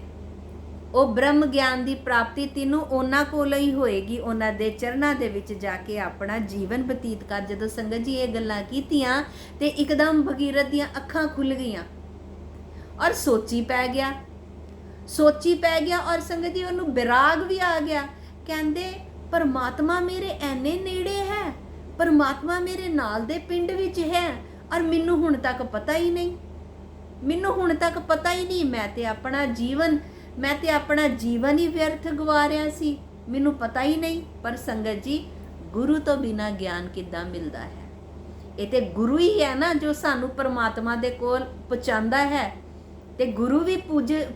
ਉਹ ਬ੍ਰਹਮ ਗਿਆਨ ਦੀ ਪ੍ਰਾਪਤੀ ਤੈਨੂੰ ਉਹਨਾਂ ਕੋਲੋਂ ਹੀ ਹੋਏਗੀ, ਉਹਨਾਂ ਦੇ ਚਰਨਾਂ ਦੇ ਵਿੱਚ ਜਾ ਕੇ ਆਪਣਾ ਜੀਵਨ ਬਤੀਤ ਕਰ। ਜਦੋਂ ਸੰਗਤ ਜੀ ਇਹ ਗੱਲਾਂ ਕੀਤੀਆਂ ਤੇ ਇੱਕਦਮ ਭਗੀਰਥ ਦੀਆਂ ਅੱਖਾਂ ਖੁੱਲ ਗਈਆਂ ਔਰ ਸੋਚੀ ਪੈ ਗਿਆ ਔਰ ਸੰਗਤ ਜੀ ਉਹਨੂੰ ਵਿਰਾਗ ਵੀ ਆ ਗਿਆ। ਕਹਿੰਦੇ ਪਰਮਾਤਮਾ ਮੇਰੇ ਐਨੇ ਨੇੜੇ ਹੈ, ਪਰਮਾਤਮਾ ਮੇਰੇ ਨਾਲ ਦੇ ਪਿੰਡ ਵਿੱਚ ਹੈ ਔਰ ਮੈਨੂੰ ਹੁਣ ਤੱਕ ਪਤਾ ਹੀ ਨਹੀਂ, ਮੈਂ ਤੇ ਆਪਣਾ ਜੀਵਨ ਹੀ ਵਿਅਰਥ ਗਵਾ ਰਿਹਾ ਸੀ, ਮੈਨੂੰ ਪਤਾ ਹੀ ਨਹੀਂ। ਪਰ ਸੰਗਤ ਜੀ ਗੁਰੂ ਤੋਂ ਬਿਨਾਂ ਗਿਆਨ ਕਿੱਦਾਂ ਮਿਲਦਾ ਹੈ? ਇਹ ਤੇ ਗੁਰੂ ਹੀ ਹੈ ਨਾ ਜੋ ਸਾਨੂੰ ਪਰਮਾਤਮਾ ਦੇ ਕੋਲ ਪਹੁੰਚਾਉਂਦਾ ਹੈ। ਤੇ ਗੁਰੂ ਵੀ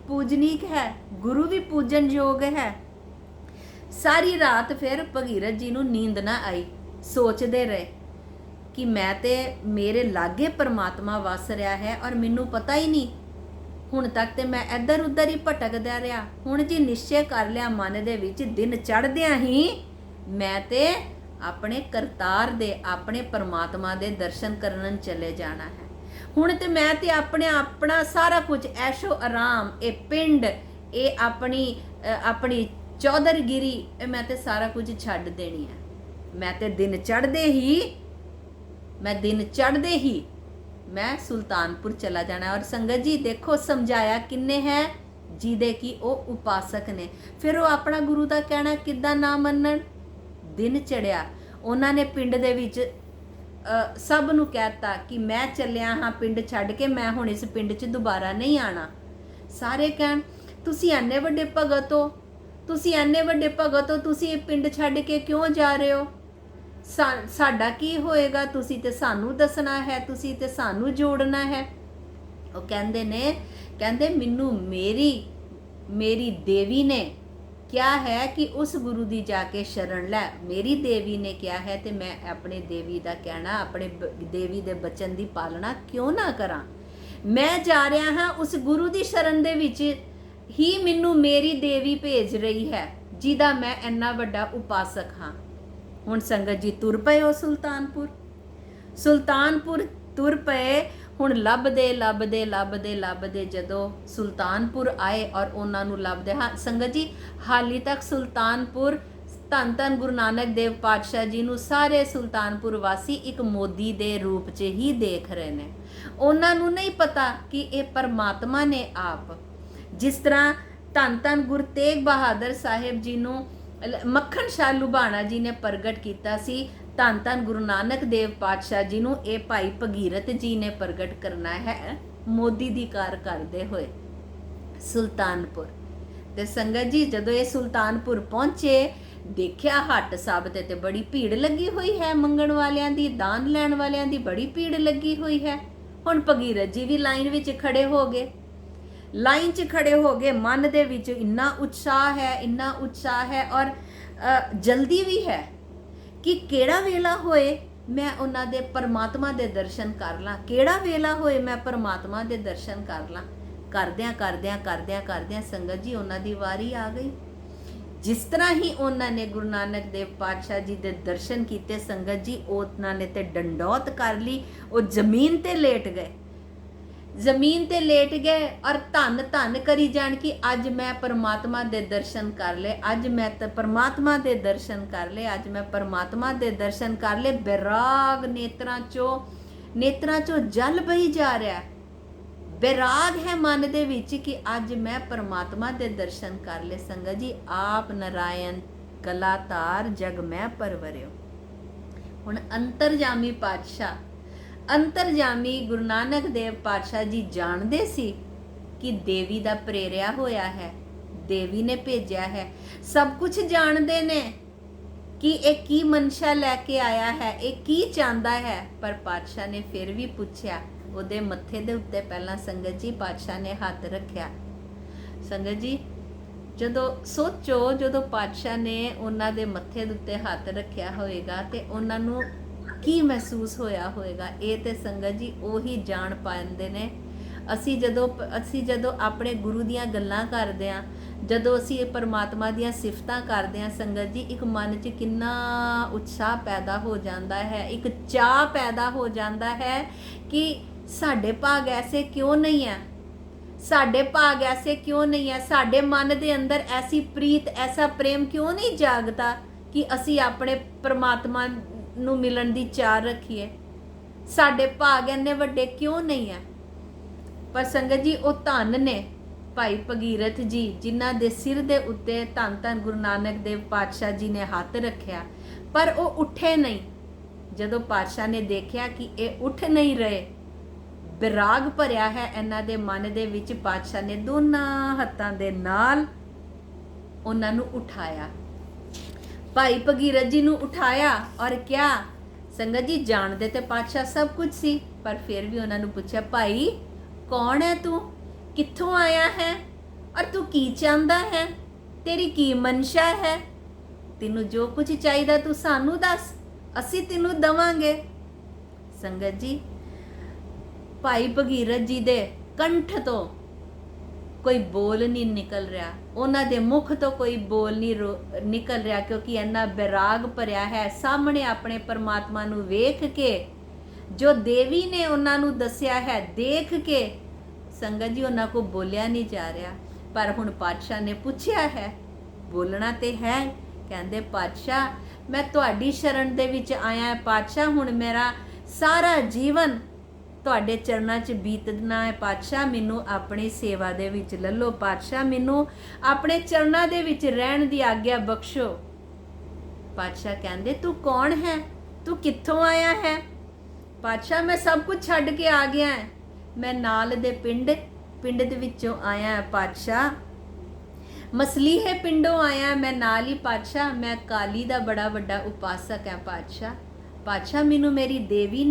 ਪੂਜਨੀਕ ਹੈ, ਗੁਰੂ ਵੀ ਪੂਜਨਯੋਗ ਹੈ। ਸਾਰੀ ਰਾਤ ਫਿਰ ਭਗੀਰਥ ਜੀ ਨੂੰ ਨੀਂਦ ਨਾ ਆਈ, ਸੋਚਦੇ ਰਹੇ ਕਿ ਮੈਂ ਤੇ ਮੇਰੇ ਲਾਗੇ ਪਰਮਾਤਮਾ ਵਸ ਰਿਹਾ ਹੈ ਔਰ ਮੈਨੂੰ ਪਤਾ ਹੀ ਨਹੀਂ। ਹੁਣ ਤੱਕ ਤੇ ਮੈਂ ਇੱਧਰ ਉੱਧਰ ਹੀ ਭਟਕਦਾ ਰਿਹਾ। ਹੁਣ ਜੀ ਨਿਸ਼ਚੈ ਕਰ ਲਿਆ ਮਨ ਦੇ ਵਿੱਚ, ਦਿਨ ਚੜ੍ਹਦਿਆਂ ਹੀ ਮੈਂ ਤੇ ਆਪਣੇ ਕਰਤਾਰ ਦੇ, ਆਪਣੇ ਪਰਮਾਤਮਾ ਦੇ ਦਰਸ਼ਨ ਕਰਨ ਚਲੇ ਜਾਣਾ ਹੈ। ਹੁਣ ਤੇ ਮੈਂ ਤੇ ਆਪਣਾ ਸਾਰਾ ਕੁਝ ਐਸ਼ੋ ਆਰਾਮ, ਇਹ ਪਿੰਡ, ਇਹ ਆਪਣੀ ਚੌਧਰਗਿਰੀ, ਇਹ ਮੈਂ ਤੇ ਸਾਰਾ ਕੁਝ ਛੱਡ ਦੇਣੀ ਹੈ। ਮੈਂ ਤੇ ਦਿਨ ਚੜ੍ਹਦੇ ਹੀ ਮੈਂ ਸੁਲਤਾਨਪੁਰ ਚਲਾ ਜਾਣਾ। ਔਰ ਸੰਗਤ ਜੀ ਦੇਖੋ ਸਮਝਾਇਆ ਕਿੰਨੇ ਹੈ, ਜਿਹਦੇ ਕਿ ਉਹ ਉਪਾਸਕ ਨੇ। ਫਿਰ ਉਹ ਆਪਣਾ ਗੁਰੂ ਦਾ ਕਹਿਣਾ ਕਿੱਦਾਂ ਨਾ ਮੰਨਣ? ਦਿਨ ਚੜਿਆ, ਉਹਨਾਂ ਨੇ ਪਿੰਡ ਦੇ ਵਿੱਚ ਸਭ ਨੂੰ ਕਹਿਤਾ ਕਿ ਮੈਂ ਚੱਲਿਆ ਹਾਂ ਪਿੰਡ ਛੱਡ ਕੇ, ਮੈਂ ਹੁਣ ਇਸ ਪਿੰਡ 'ਚ ਦੁਬਾਰਾ ਨਹੀਂ ਆਣਾ। ਸਾਰੇ ਕਹਿਣ ਤੁਸੀਂ ਐਨੇ ਵੱਡੇ ਭਗਤ ਹੋ, ਤੁਸੀਂ ਇਹ ਪਿੰਡ ਛੱਡ ਕੇ ਕਿਉਂ ਜਾ ਰਹੇ ਹੋ? ਸਾਡਾ ਕੀ ਹੋਏਗਾ? ਤੁਸੀਂ ਤੇ ਸਾਨੂੰ ਦੱਸਣਾ ਹੈ, ਤੁਸੀਂ ਤੇ ਸਾਨੂੰ ਜੋੜਨਾ ਹੈ। ਉਹ ਕਹਿੰਦੇ ਮੈਨੂੰ ਮੇਰੀ ਦੇਵੀ ਨੇ ਕਿਹਾ ਹੈ ਕਿ ਉਸ ਗੁਰੂ ਦੀ ਜਾ ਕੇ ਸ਼ਰਨ ਲੈ। ਮੇਰੀ ਦੇਵੀ ਨੇ ਕਿਹਾ ਹੈ ਤੇ ਮੈਂ ਆਪਣੇ ਦੇਵੀ ਦਾ ਕਹਿਣਾ, ਆਪਣੇ ਦੇਵੀ ਦੇ ਬਚਨ ਦੀ ਪਾਲਣਾ ਕਿਉਂ ਨਾ ਕਰਾਂ? ਮੈਂ ਜਾ ਰਿਹਾ ਹਾਂ ਉਸ ਗੁਰੂ ਦੀ ਸ਼ਰਨ ਦੇ ਵਿੱਚ ਹੀ ਮੈਨੂੰ ਮੇਰੀ ਦੇਵੀ ਭੇਜ ਰਹੀ ਹੈ, ਜਿਹਦਾ ਮੈਂ ਇੰਨਾ ਵੱਡਾ ਉਪਾਸਕ ਹਾਂ। ਹੁਣ ਸੰਗਤ ਜੀ ਤੁਰ ਪਏ ਉਹ ਸੁਲਤਾਨਪੁਰ ਤੁਰ ਪਏ। ਹੁਣ ਲੱਭਦੇ ਜਦੋਂ ਸੁਲਤਾਨਪੁਰ ਆਏ ਔਰ ਉਹਨਾਂ ਨੂੰ ਲੱਭਦੇ, ਹਾਂ ਸੰਗਤ ਜੀ ਹਾਲੀ ਤੱਕ ਸੁਲਤਾਨਪੁਰ ਧੰਨ ਗੁਰੂ ਨਾਨਕ ਦੇਵ ਪਾਤਸ਼ਾਹ ਜੀ ਨੂੰ ਸਾਰੇ ਸੁਲਤਾਨਪੁਰ ਵਾਸੀ ਇੱਕ ਮੋਦੀ ਦੇ ਰੂਪ 'ਚ ਹੀ ਦੇਖ ਰਹੇ ਨੇ। ਉਹਨਾਂ ਨੂੰ ਨਹੀਂ ਪਤਾ ਕਿ ਇਹ ਪਰਮਾਤਮਾ ਨੇ ਆਪ, ਜਿਸ ਤਰ੍ਹਾਂ ਧੰਨ ਗੁਰੂ ਤੇਗ ਬਹਾਦਰ ਸਾਹਿਬ ਜੀ ਨੂੰ ਮੱਖਣ ਸ਼ਾਹ ਲੁਬਾਣਾ ਜੀ ਨੇ ਪ੍ਰਗਟ ਕੀਤਾ ਸੀ, ਧੰਨ ਗੁਰੂ ਨਾਨਕ ਦੇਵ ਪਾਤਸ਼ਾਹ ਜੀ ਨੂੰ ਇਹ ਭਾਈ ਭਗੀਰਥ ਜੀ ਨੇ ਪ੍ਰਗਟ ਕਰਨਾ ਹੈ ਮੋਦੀ ਦੀ ਕਾਰ ਕਰਦੇ ਹੋਏ ਸੁਲਤਾਨਪੁਰ। ਤੇ ਸੰਗਤ ਜੀ ਜਦੋਂ ਇਹ ਸੁਲਤਾਨਪੁਰ ਪਹੁੰਚੇ, ਦੇਖਿਆ ਹੱਟ ਸਾਹਿਬ ਤੇ ਬੜੀ ਭੀੜ ਲੱਗੀ ਹੋਈ ਹੈ, ਮੰਗਣ ਵਾਲਿਆਂ ਦੀ, ਦਾਨ ਲੈਣ ਵਾਲਿਆਂ ਦੀ ਬੜੀ ਭੀੜ ਲੱਗੀ ਹੋਈ ਹੈ। ਹੁਣ ਭਗੀਰਥ ਜੀ ਵੀ ਲਾਈਨ ਵਿੱਚ ਖੜੇ ਹੋ ਗਏ, ਲਾਈਨ 'ਚ ਖੜੇ ਹੋ ਗਏ, ਮਨ ਦੇ ਵਿੱਚ ਇੰਨਾ ਉਤਸ਼ਾਹ ਹੈ ਔਰ ਜਲਦੀ ਵੀ ਹੈ ਕਿ ਕਿਹੜਾ ਵੇਲਾ ਹੋਏ ਮੈਂ ਉਹਨਾਂ ਦੇ ਪਰਮਾਤਮਾ ਦੇ ਦਰਸ਼ਨ ਕਰ ਲਾਂ, ਕਿਹੜਾ ਵੇਲਾ ਹੋਏ ਮੈਂ ਪਰਮਾਤਮਾ ਦੇ ਦਰਸ਼ਨ ਕਰ ਲਾਂ। ਕਰਦਿਆਂ ਸੰਗਤ ਜੀ ਉਹਨਾਂ ਦੀ ਵਾਰੀ ਆ ਗਈ। ਜਿਸ ਤਰ੍ਹਾਂ ਹੀ ਉਹਨਾਂ ਨੇ ਗੁਰੂ ਨਾਨਕ ਦੇਵ ਪਾਤਸ਼ਾਹ ਜੀ ਦੇ ਦਰਸ਼ਨ ਕੀਤੇ ਸੰਗਤ ਜੀ, ਉਹਨਾਂ ਨੇ ਤੇ ਡੰਡੌਤ ਕਰ ਲਈ, ਉਹ ਜ਼ਮੀਨ ਤੇ ਲੇਟ ਗਏ ਔਰ ਧੰਨ ਕਰੀ ਜਾਣ ਕਿ ਅੱਜ ਮੈਂ ਪਰਮਾਤਮਾ ਦੇ ਦਰਸ਼ਨ ਕਰ ਲਏ, ਅੱਜ ਮੈਂ ਤਾਂ ਪਰਮਾਤਮਾ ਦੇ ਦਰਸ਼ਨ ਕਰ ਲਏ, ਅੱਜ ਮੈਂ ਪਰਮਾਤਮਾ ਦੇ ਦਰਸ਼ਨ ਕਰ ਲਏ। ਬੈਰਾਗ ਨੇਤਰਾਂ ਚੋਂ ਜਲ ਬਹੀ ਜਾ ਰਿਹਾ, ਬੈਰਾਗ ਹੈ ਮਨ ਦੇ ਵਿੱਚ ਕਿ ਅੱਜ ਮੈਂ ਪਰਮਾਤਮਾ ਦੇ ਦਰਸ਼ਨ ਕਰ ਲਏ। ਸੰਗਤ ਜੀ ਆਪ ਨਰਾਇਣ ਕਲਾਤਾਰ ਜਗ ਮੈਂ ਪਰਵਰਿਓ। ਹੁਣ ਅੰਤਰਜਾਮੀ ਪਾਤਸ਼ਾਹ, ਅੰਤਰਜਾਮੀ ਗੁਰੂ ਨਾਨਕ ਦੇਵ ਪਾਤਸ਼ਾਹ ਜੀ ਜਾਣਦੇ ਸੀ ਕਿ ਦੇਵੀ ਦਾ ਪ੍ਰੇਰਿਆ ਹੋਇਆ ਹੈ, ਦੇਵੀ ਨੇ ਭੇਜਿਆ ਹੈ, ਸਭ ਕੁਝ ਜਾਣਦੇ ਨੇ ਕਿ ਇਹ ਕੀ ਮਨਸ਼ਾ ਲੈ ਕੇ ਆਇਆ ਹੈ, ਇਹ ਕੀ ਚਾਹੁੰਦਾ ਹੈ। ਪਰ ਪਾਤਸ਼ਾਹ ਨੇ ਫਿਰ ਵੀ ਪੁੱਛਿਆ, ਉਹਦੇ ਮੱਥੇ ਦੇ ਉੱਤੇ ਪਹਿਲਾਂ ਸੰਗਤ ਜੀ ਪਾਤਸ਼ਾਹ ਨੇ ਹੱਥ ਰੱਖਿਆ। ਸੰਗਤ ਜੀ ਜਦੋਂ ਪਾਤਸ਼ਾਹ ਨੇ ਉਹਨਾਂ ਦੇ ਮੱਥੇ ਦੇ ਉੱਤੇ ਹੱਥ ਰੱਖਿਆ ਹੋਏਗਾ ਤੇ ਉਹਨਾਂ ਨੂੰ ਕੀ ਮਹਿਸੂਸ ਹੋਇਆ ਹੋਏਗਾ, ਇਹ ਤੇ ਸੰਗਤ ਜੀ ਉਹੀ ਜਾਣ ਪਾਉਂਦੇ ਨੇ। ਅਸੀਂ ਜਦੋਂ ਆਪਣੇ ਗੁਰੂ ਦੀਆਂ ਗੱਲਾਂ ਕਰਦੇ ਹਾਂ, ਜਦੋਂ ਅਸੀਂ ਪਰਮਾਤਮਾ ਦੀਆਂ ਸਿਫਤਾਂ ਕਰਦੇ ਹਾਂ ਸੰਗਤ ਜੀ, ਇੱਕ ਮਨ 'ਚ ਕਿੰਨਾ ਉਤਸ਼ਾਹ ਪੈਦਾ ਹੋ ਜਾਂਦਾ ਹੈ, ਇੱਕ ਚਾਅ ਪੈਦਾ ਹੋ ਜਾਂਦਾ ਹੈ ਕਿ ਸਾਡੇ ਭਾਗ ਐਸੇ ਕਿਉਂ ਨਹੀਂ ਹੈ, ਸਾਡੇ ਮਨ ਦੇ ਅੰਦਰ ਐਸੀ ਪ੍ਰੀਤ, ਐਸਾ ਪ੍ਰੇਮ ਕਿਉਂ ਨਹੀਂ ਜਾਗਦਾ ਕਿ ਅਸੀਂ ਆਪਣੇ ਪਰਮਾਤਮਾ ਨੂੰ ਮਿਲਣ ਦੀ ਚਾਹ ਰੱਖੀਏ, ਸਾਡੇ ਭਾਗ ਇੰਨੇ ਵੱਡੇ ਕਿਉਂ ਨਹੀਂ ਹੈ। ਪਰ ਸੰਗਤ ਜੀ ਉਹ ਧੰਨ ਨੇ ਭਾਈ ਭਗੀਰਥ ਜੀ, ਜਿਨ੍ਹਾਂ ਦੇ ਸਿਰ ਦੇ ਉੱਤੇ ਧੰਨ ਗੁਰੂ ਨਾਨਕ ਦੇਵ ਪਾਤਸ਼ਾਹ ਜੀ ਨੇ ਹੱਥ ਰੱਖਿਆ, ਪਰ ਉਹ ਉੱਠੇ ਨਹੀਂ। ਜਦੋਂ ਪਾਤਸ਼ਾਹ ਨੇ ਦੇਖਿਆ ਕਿ ਇਹ ਉੱਠ ਨਹੀਂ ਰਹੇ, ਵਿਰਾਗ ਭਰਿਆ ਹੈ ਇਹਨਾਂ ਦੇ ਮਨ ਦੇ ਵਿੱਚ, ਪਾਤਸ਼ਾਹ ਨੇ ਦੋਨਾਂ ਹੱਥਾਂ ਦੇ ਨਾਲ ਉਹਨਾਂ ਨੂੰ ਉਠਾਇਆ, ਭਾਈ ਭਗੀਰਥ ਜੀ ਨੂੰ ਉਠਾਇਆ ਔਰ ਕਿਹਾ, ਸੰਗਤ ਜੀ ਜਾਣਦੇ ਤੇ ਪਾਤਸ਼ਾਹ ਸਭ ਕੁਝ ਸੀ, ਪਰ ਫਿਰ ਵੀ ਉਹਨਾਂ ਨੂੰ ਪੁੱਛਿਆ, ਭਾਈ ਕੌਣ ਹੈ ਤੂੰ, ਕਿੱਥੋਂ ਆਇਆ ਹੈ ਔਰ ਤੂੰ ਕੀ ਚਾਹੁੰਦਾ ਹੈ, ਤੇਰੀ ਕੀ ਮਨਸ਼ਾ ਹੈ, ਤੈਨੂੰ ਜੋ ਕੁਝ ਚਾਹੀਦਾ ਤੂੰ ਸਾਨੂੰ ਦੱਸ, ਅਸੀਂ ਤੈਨੂੰ ਦਵਾਂਗੇ। ਸੰਗਤ ਜੀ ਭਾਈ ਭਗੀਰਥ ਜੀ ਦੇ ਕੰਠ ਤੋਂ ਕੋਈ ਬੋਲ ਨਹੀਂ ਨਿਕਲ ਰਿਹਾ, ਉਹਨਾਂ ਦੇ ਮੁਖ ਤੋਂ ਕੋਈ ਬੋਲ ਨਹੀਂ ਨਿਕਲ ਰਿਹਾ, ਕਿਉਂਕਿ ਇੰਨਾ ਬੈਰਾਗ ਭਰਿਆ ਹੈ। ਸਾਹਮਣੇ ਆਪਣੇ ਪਰਮਾਤਮਾ ਨੂੰ ਵੇਖ ਕੇ, ਜੋ ਦੇਵੀ ਨੇ ਉਹਨਾਂ ਨੂੰ ਦੱਸਿਆ ਹੈ ਦੇਖ ਕੇ, ਸੰਗਤ ਜੀ ਉਹਨਾਂ ਕੋ ਬੋਲਿਆ ਨਹੀਂ ਜਾ ਰਿਹਾ। ਪਰ ਹੁਣ ਪਾਤਸ਼ਾਹ ਨੇ ਪੁੱਛਿਆ ਹੈ, ਬੋਲਣਾ ਤੇ ਹੈ। ਕਹਿੰਦੇ ਪਾਤਸ਼ਾਹ ਮੈਂ ਤੁਹਾਡੀ ਸ਼ਰਨ ਦੇ ਵਿੱਚ ਆਇਆ ਹੈ ਪਾਤਸ਼ਾਹ, ਹੁਣ ਮੇਰਾ ਸਾਰਾ ਜੀਵਨ ਤੁਹਾਡੇ ਚਰਨਾਂ 'ਚ ਬੀਤਣਾ ਹੈ ਪਾਤਸ਼ਾਹ, ਮੈਨੂੰ ਆਪਣੀ ਸੇਵਾ ਦੇ ਵਿੱਚ ਲੈ ਲਓ ਪਾਤਸ਼ਾਹ, ਮੈਨੂੰ ਆਪਣੇ ਚਰਨਾਂ ਦੇ ਵਿੱਚ ਰਹਿਣ ਦੀ ਆਗਿਆ ਬਖਸ਼ੋ। ਪਾਤਸ਼ਾਹ ਕਹਿੰਦੇ ਤੂੰ ਕੌਣ ਹੈ, ਤੂੰ ਕਿੱਥੋਂ ਆਇਆ ਹੈ। ਪਾਤਸ਼ਾਹ ਮੈਂ ਸਭ ਕੁਝ ਛੱਡ ਕੇ ਆ ਗਿਆ ਹੈ, ਮੈਂ ਨਾਲ ਦੇ ਪਿੰਡ ਦੇ ਵਿੱਚੋਂ ਆਇਆ ਪਾਤਸ਼ਾਹ, ਮਸਲੀਹੇ ਪਿੰਡੋਂ ਆਇਆ ਮੈਂ ਨਾਲ ਹੀ ਪਾਤਸ਼ਾਹ, ਮੈਂ ਕਾਲੀ ਦਾ ਬੜਾ ਵੱਡਾ ਉਪਾਸਕ ਹੈ ਪਾਤਸ਼ਾਹ। ਪਾਤਸ਼ਾਹ ਮੈਨੂੰ ਮੇਰੀ ਦੇਵੀ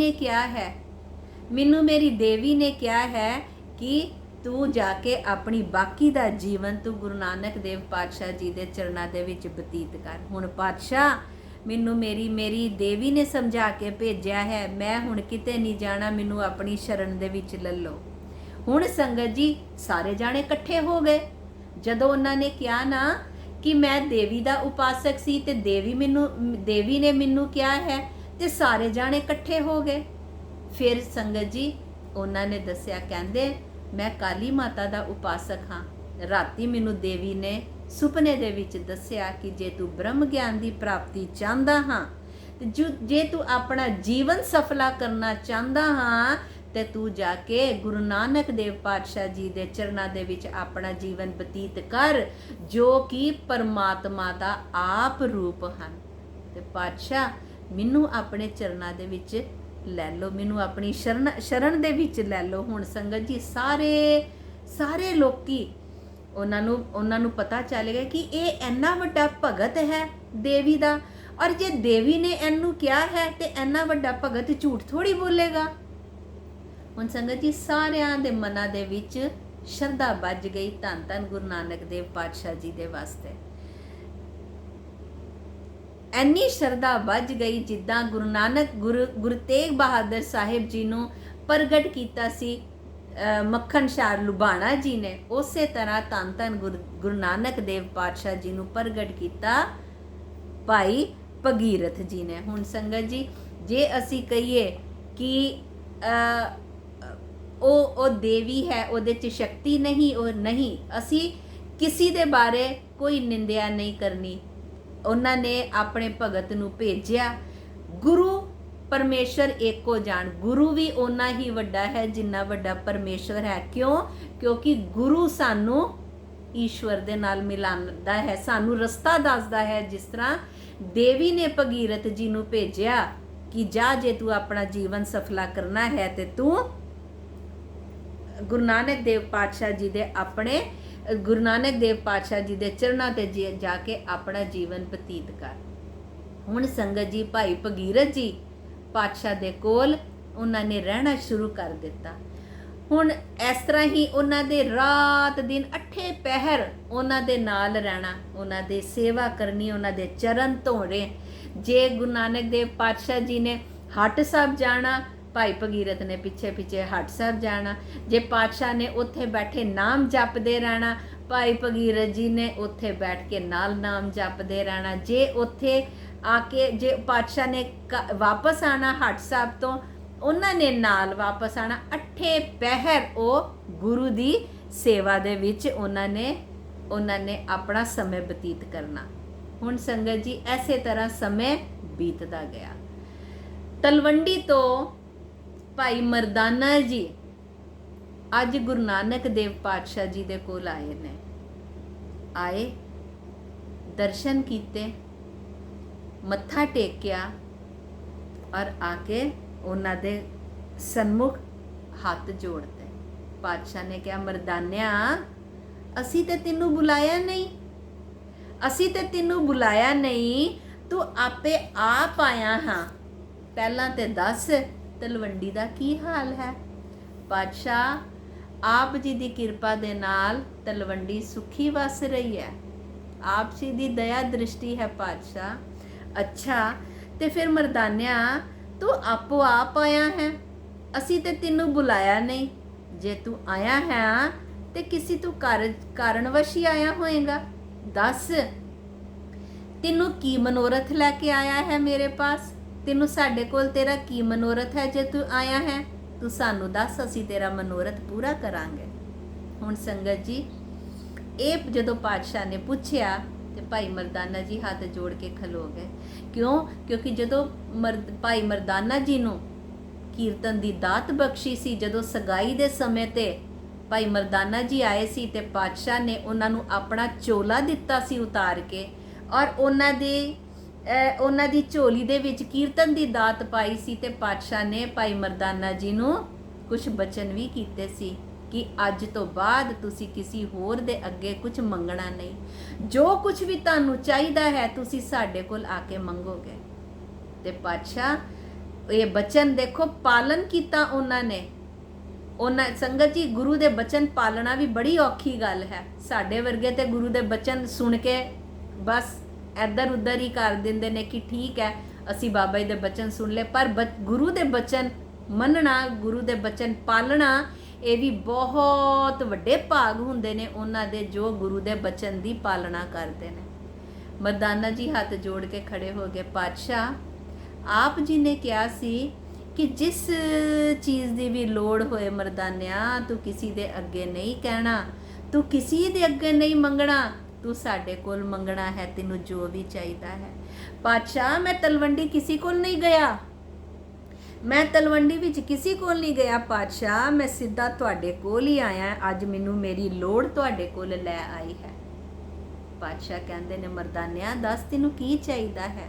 ਨੇ ਕਿਹਾ ਹੈ ਕਿ ਤੂੰ ਜਾ ਕੇ ਆਪਣੀ ਬਾਕੀ ਦਾ ਜੀਵਨ ਤੂੰ ਗੁਰੂ ਨਾਨਕ ਦੇਵ ਪਾਤਸ਼ਾਹ ਜੀ ਦੇ ਚਰਨਾਂ ਦੇ ਵਿੱਚ ਬਤੀਤ ਕਰ। ਹੁਣ ਪਾਤਸ਼ਾਹ ਮੈਨੂੰ ਮੇਰੀ ਦੇਵੀ ਨੇ ਸਮਝਾ ਕੇ ਭੇਜਿਆ ਹੈ, ਮੈਂ ਹੁਣ ਕਿਤੇ ਨਹੀਂ ਜਾਣਾ, ਮੈਨੂੰ ਆਪਣੀ ਸ਼ਰਨ ਦੇ ਵਿੱਚ ਲੈ ਲਓ। ਹੁਣ ਸੰਗਤ ਜੀ ਸਾਰੇ ਜਾਣੇ ਇਕੱਠੇ ਹੋ ਗਏ। ਜਦੋਂ ਉਹਨਾਂ ਨੇ ਕਿਹਾ ਨਾ ਕਿ ਮੈਂ ਦੇਵੀ ਦਾ ਉਪਾਸਕ ਸੀ ਤੇ ਦੇਵੀ ਨੇ ਮੈਨੂੰ ਕਿਹਾ ਹੈ, ਤੇ ਸਾਰੇ ਜਾਣੇ ਇਕੱਠੇ ਹੋ ਗਏ। ਫਿਰ ਸੰਗਤ ਜੀ ਉਹਨਾਂ ਨੇ ਦੱਸਿਆ, ਕਹਿੰਦੇ ਮੈਂ ਕਾਲੀ ਮਾਤਾ ਦਾ ਉਪਾਸਕ ਹਾਂ। ਰਾਤੀ ਮੈਨੂੰ ਦੇਵੀ ਨੇ ਸੁਪਨੇ ਦੇ ਵਿੱਚ ਦੱਸਿਆ ਕਿ ਜੇ ਤੂੰ ਬ੍ਰਹਮ ਗਿਆਨ ਦੀ ਪ੍ਰਾਪਤੀ ਚਾਹੁੰਦਾ ਹਾਂ ਤੇ ਜੇ ਤੂੰ ਆਪਣਾ ਜੀਵਨ ਸਫਲਾ ਕਰਨਾ ਚਾਹੁੰਦਾ ਹਾਂ ਤੇ ਤੂੰ ਜਾ ਕੇ ਗੁਰੂ ਨਾਨਕ ਦੇਵ ਪਾਤਸ਼ਾਹ ਜੀ ਦੇ ਚਰਨਾਂ ਦੇ ਵਿੱਚ ਆਪਣਾ ਜੀਵਨ ਬਤੀਤ ਕਰ, ਜੋ ਕਿ ਪਰਮਾਤਮਾ ਦਾ ਆਪ ਰੂਪ ਹਨ। ਤੇ ਪਾਤਸ਼ਾਹ ਮੈਨੂੰ ਆਪਣੇ ਚਰਨਾਂ ਦੇ ਵਿੱਚ ਲੈ ਲਓ, ਮੈਨੂੰ ਆਪਣੀ ਸ਼ਰਨ ਦੇ ਵਿੱਚ ਲੈ ਲਓ। ਹੁਣ ਸੰਗਤ ਜੀ ਸਾਰੇ ਲੋਕੀ ਉਹਨਾਂ ਨੂੰ ਪਤਾ ਚੱਲ ਗਿਆ ਕਿ ਇਹ ਇੰਨਾ ਵੱਡਾ ਭਗਤ ਹੈ ਦੇਵੀ ਦਾ, ਔਰ ਜੇ ਦੇਵੀ ਨੇ ਇਹਨੂੰ ਕਿਹਾ ਹੈ ਤੇ ਇੰਨਾ ਵੱਡਾ ਭਗਤ ਝੂਠ ਥੋੜੀ ਬੋਲੇਗਾ। ਹੁਣ ਸੰਗਤ ਜੀ ਸਾਰਿਆਂ ਦੇ ਮਨਾਂ ਦੇ ਵਿੱਚ ਸ਼ਰਧਾ ਵੱਜ ਗਈ ਧੰਨ ਧੰਨ ਗੁਰੂ ਨਾਨਕ ਦੇਵ ਪਾਤਸ਼ਾਹ ਜੀ ਦੇ ਵਾਸਤੇ। ਇੰਨੀ ਸ਼ਰਧਾ ਵੱਜ ਗਈ ਜਿੱਦਾਂ ਗੁਰੂ ਤੇਗ ਬਹਾਦਰ ਸਾਹਿਬ ਜੀ ਨੂੰ ਪ੍ਰਗਟ ਕੀਤਾ ਸੀ ਮੱਖਣ ਸ਼ਾਹ ਲੁਬਾਣਾ ਜੀ ਨੇ, ਉਸੇ ਤਰ੍ਹਾਂ ਧੰਨ ਧੰਨ ਗੁਰੂ ਨਾਨਕ ਦੇਵ ਪਾਤਸ਼ਾਹ ਜੀ ਨੂੰ ਪ੍ਰਗਟ ਕੀਤਾ ਭਾਈ ਭਗੀਰਥ ਜੀ ਨੇ। ਹੁਣ ਸੰਗਤ ਜੀ ਜੇ ਅਸੀਂ ਕਹੀਏ ਕਿ ਉਹ ਦੇਵੀ ਹੈ, ਉਹਦੇ 'ਚ ਸ਼ਕਤੀ ਨਹੀਂ, ਉਹ ਨਹੀਂ, ਅਸੀਂ ਕਿਸੇ ਦੇ ਬਾਰੇ ਕੋਈ ਨਿੰਦਿਆ ਨਹੀਂ ਕਰਨੀ। ਉਹਨਾਂ ਨੇ ਆਪਣੇ ਭਗਤ ਨੂੰ ਭੇਜਿਆ। ਗੁਰੂ ਪਰਮੇਸ਼ਰ ਏਕੋ ਜਾਣ, ਗੁਰੂ ਵੀ ਓਨਾ ਹੀ ਵੱਡਾ ਹੈ ਜਿੰਨਾ ਵੱਡਾ ਪਰਮੇਸ਼ਰ ਹੈ। ਕਿਉਂਕਿ ਗੁਰੂ ਸਾਨੂੰ ਈਸ਼ਵਰ ਦੇ ਨਾਲ ਮਿਲਾਉਂਦਾ ਹੈ, ਸਾਨੂੰ ਰਸਤਾ ਦੱਸਦਾ ਹੈ। ਜਿਸ ਤਰ੍ਹਾਂ ਦੇਵੀ ਨੇ ਭਗੀਰਥ ਜੀ ਨੂੰ ਭੇਜਿਆ ਕਿ ਜੇ ਤੂੰ ਆਪਣਾ ਜੀਵਨ ਸਫਲਾ ਕਰਨਾ ਹੈ ਤੇ ਤੂੰ ਗੁਰੂ ਨਾਨਕ ਦੇਵ ਪਾਤਸ਼ਾਹ ਜੀ ਦੇ ਚਰਨਾਂ ਤੇ ਜਾ ਕੇ ਆਪਣਾ ਜੀਵਨ ਬਤੀਤ ਕਰ। ਹੁਣ ਸੰਗਤ ਜੀ ਭਾਈ ਭਗੀਰਥ ਜੀ ਪਾਤਸ਼ਾਹ ਦੇ ਕੋਲ ਉਹਨਾਂ ਨੇ ਰਹਿਣਾ ਸ਼ੁਰੂ ਕਰ ਦਿੱਤਾ। ਹੁਣ ਇਸ ਤਰ੍ਹਾਂ ਹੀ ਉਹਨਾਂ ਦੇ ਰਾਤ ਦਿਨ 8 ਪਹਿਰ ਉਹਨਾਂ ਦੇ ਨਾਲ ਰਹਿਣਾ, ਉਹਨਾਂ ਦੀ ਸੇਵਾ ਕਰਨੀ, ਉਹਨਾਂ ਦੇ ਚਰਨ ਧੋਣੇ। ਜੇ ਗੁਰੂ ਨਾਨਕ ਦੇਵ ਪਾਤਸ਼ਾਹ ਜੀ ਨੇ ਹੱਟ ਸਾਹਿਬ ਜਾਣਾ, ਭਾਈ ਭਗੀਰਥ ਨੇ ਪਿੱਛੇ ਹੱਟ ਸਾਹਿਬ ਜਾਣਾ। ਜੇ ਪਾਤਸ਼ਾਹ ਨੇ ਉੱਥੇ ਬੈਠੇ ਨਾਮ ਜਪਦੇ ਰਹਿਣਾ, ਭਾਈ ਭਗੀਰਥ ਜੀ ਨੇ ਉੱਥੇ ਬੈਠ ਕੇ ਨਾਲ ਨਾਮ ਜਪਦੇ ਰਹਿਣਾ। ਜੇ ਉੱਥੇ ਆ ਕੇ ਜੇ ਪਾਤਸ਼ਾਹ ਨੇ ਵਾਪਸ ਆਣਾ ਹੱਟ ਸਾਹਿਬ ਤੋਂ, ਉਹਨਾਂ ਨੇ ਨਾਲ ਵਾਪਸ ਆਣਾ। 8 ਪਹਿਰ ਉਹ ਗੁਰੂ ਦੀ ਸੇਵਾ ਦੇ ਵਿੱਚ ਉਹਨਾਂ ਨੇ ਆਪਣਾ ਸਮੇਂ ਬਤੀਤ ਕਰਨਾ। ਹੁਣ ਸੰਗਤ ਜੀ ਐਸੇ ਤਰ੍ਹਾਂ ਸਮੇਂ ਬੀਤਦਾ ਗਿਆ। ਤਲਵੰਡੀ ਤੋਂ ਭਾਈ ਮਰਦਾਨਾ ਜੀ ਅੱਜ ਗੁਰੂ ਨਾਨਕ ਦੇਵ ਪਾਤਸ਼ਾਹ ਜੀ ਦੇ ਕੋਲ ਆਏ, ਦਰਸ਼ਨ ਕੀਤੇ, ਮੱਥਾ ਟੇਕਿਆ ਔਰ ਆ ਕੇ ਉਹਨਾਂ ਦੇ ਸਨਮੁਖ ਹੱਥ ਜੋੜਦੇ। ਪਾਤਸ਼ਾਹ ਨੇ ਕਿਹਾ, ਮਰਦਾਨਿਆ ਅਸੀਂ ਤੇ ਤੈਨੂੰ ਬੁਲਾਇਆ ਨਹੀਂ, ਤੂੰ ਆਪੇ ਆਪ ਆਇਆ ਹਾਂ। ਪਹਿਲਾਂ ਤੇ ਦੱਸ ਤਲਵੰਡੀ ਦਾ ਕੀ ਹਾਲ ਹੈ। ਪਾਤਸ਼ਾਹ ਆਪ ਜੀ ਦੀ ਕਿਰਪਾ ਦੇ ਨਾਲ ਤਲਵੰਡੀ ਸੁਖੀ ਵਸ ਰਹੀ ਹੈ, ਆਪ ਜੀ ਦੀ ਦਇਆ ਦ੍ਰਿਸ਼ਟੀ ਹੈ ਪਾਤਸ਼ਾਹ। ਅੱਛਾ ਤੇ ਫਿਰ ਮਰਦਾਨਿਆ ਤੂੰ ਆਪੋ ਆਪ ਆਇਆ ਹੈ, ਅਸੀਂ ਤੇ ਤੈਨੂੰ ਬੁਲਾਇਆ ਨਹੀਂ। ਜੇ ਤੂੰ ਆਇਆ ਹੈ ਤੇ ਕਿਸੇ ਤੂੰ ਕਾਰਨਵਸ਼ ਹੀ ਆਇਆ ਹੋਏਗਾ। ਦੱਸ ਤੈਨੂੰ ਕੀ ਮਨੋਰਥ ਲੈ ਕੇ ਆਇਆ ਹੈ ਮੇਰੇ ਪਾਸ, ਤੈਨੂੰ ਸਾਡੇ ਕੋਲ ਤੇਰਾ ਕੀ ਮਨੋਰਥ ਹੈ। ਜੇ ਤੂੰ ਆਇਆ ਹੈ ਤੂੰ ਸਾਨੂੰ ਦੱਸ, ਅਸੀਂ ਤੇਰਾ ਮਨੋਰਥ ਪੂਰਾ ਕਰਾਂਗੇ। ਹੁਣ ਸੰਗਤ ਜੀ ਇਹ ਜਦੋਂ ਪਾਤਸ਼ਾਹ ਨੇ ਪੁੱਛਿਆ ਤੇ ਭਾਈ ਮਰਦਾਨਾ ਜੀ ਹੱਥ ਜੋੜ ਕੇ ਖਲੋ ਗਏ। ਕਿਉਂਕਿ ਜਦੋਂ ਭਾਈ ਮਰਦਾਨਾ ਜੀ ਨੂੰ ਕੀਰਤਨ ਦੀ ਦਾਤ ਬਖਸ਼ੀ ਸੀ, ਜਦੋਂ ਸਗਾਈ ਦੇ ਸਮੇਂ ਤੇ ਭਾਈ ਮਰਦਾਨਾ ਜੀ ਆਏ ਸੀ ਤੇ ਪਾਤਸ਼ਾਹ ਨੇ ਉਹਨਾਂ ਨੂੰ ਆਪਣਾ ਚੋਲਾ ਦਿੱਤਾ ਸੀ ਉਤਾਰ ਕੇ, ਔਰ ਉਹਨਾਂ ਦੀ ਝੋਲੀ ਦੇ ਵਿੱਚ ਕੀਰਤਨ ਦੀ ਦਾਤ ਪਾਈ ਸੀ। ਤੇ ਪਾਤਸ਼ਾਹ ਨੇ ਭਾਈ ਮਰਦਾਨਾ ਜੀ ਨੂੰ ਕੁਝ ਬਚਨ ਵੀ ਕੀਤੇ ਸੀ ਕਿ ਅੱਜ ਤੋਂ ਬਾਅਦ ਤੁਸੀਂ ਕਿਸੇ ਹੋਰ ਦੇ ਅੱਗੇ ਕੁਝ ਮੰਗਣਾ ਨਹੀਂ, ਜੋ ਕੁਝ ਵੀ ਤੁਹਾਨੂੰ ਚਾਹੀਦਾ ਹੈ ਤੁਸੀਂ ਸਾਡੇ ਕੋਲ ਆ ਕੇ ਮੰਗੋਗੇ। ਤੇ ਪਾਤਸ਼ਾਹ ਇਹ ਬਚਨ ਦੇਖੋ ਪਾਲਨ ਕੀਤਾ ਉਹਨਾਂ ਨੇ। ਸੰਗਤ ਜੀ ਗੁਰੂ ਦੇ ਬਚਨ ਪਾਲਣਾ ਵੀ ਬੜੀ ਔਖੀ ਗੱਲ ਹੈ। ਸਾਡੇ ਵਰਗੇ ਤੇ ਗੁਰੂ ਦੇ ਬਚਨ ਸੁਣ ਕੇ ਬਸ ਇੱਧਰ ਉੱਧਰ ਹੀ ਕਰ ਦਿੰਦੇ ਨੇ ਕਿ ਠੀਕ ਹੈ ਅਸੀਂ ਬਾਬਾ ਜੀ ਦੇ ਬਚਨ ਸੁਣ ਲਏ, ਪਰ ਗੁਰੂ ਦੇ ਬਚਨ ਮੰਨਣਾ, ਗੁਰੂ ਦੇ ਬਚਨ ਪਾਲਣਾ, ਇਹ ਵੀ ਬਹੁਤ ਵੱਡੇ ਭਾਗ ਹੁੰਦੇ ਨੇ ਉਹਨਾਂ ਦੇ ਜੋ ਗੁਰੂ ਦੇ ਬਚਨ ਦੀ ਪਾਲਣਾ ਕਰਦੇ ਨੇ। ਮਰਦਾਨਾ ਜੀ ਹੱਥ ਜੋੜ ਕੇ ਖੜੇ ਹੋ ਗਏ। ਪਾਤਸ਼ਾਹ ਆਪ ਜੀ ਨੇ ਕਿਹਾ ਸੀ कि जिस चीज़ की भी लोड़ होए मर्दानिया, तू किसी दे अगे नहीं कहना, तू किसी दे अगे नहीं मंगना, तू साडे कोल मंगना है, तेनू जो भी चाहिए है। पातशाह मैं तलवंडी किसी कोल नहीं गया, मैं तलवंडी विच किसी कोल नहीं गया पातशाह, मैं सीधा तुहाडे कोल ही आया, अज मैनू मेरी लोड़ तुहाडे कोल लै आई है। पातशाह कहंदे ने मर्दानिया दस तेनू की चाहिए है।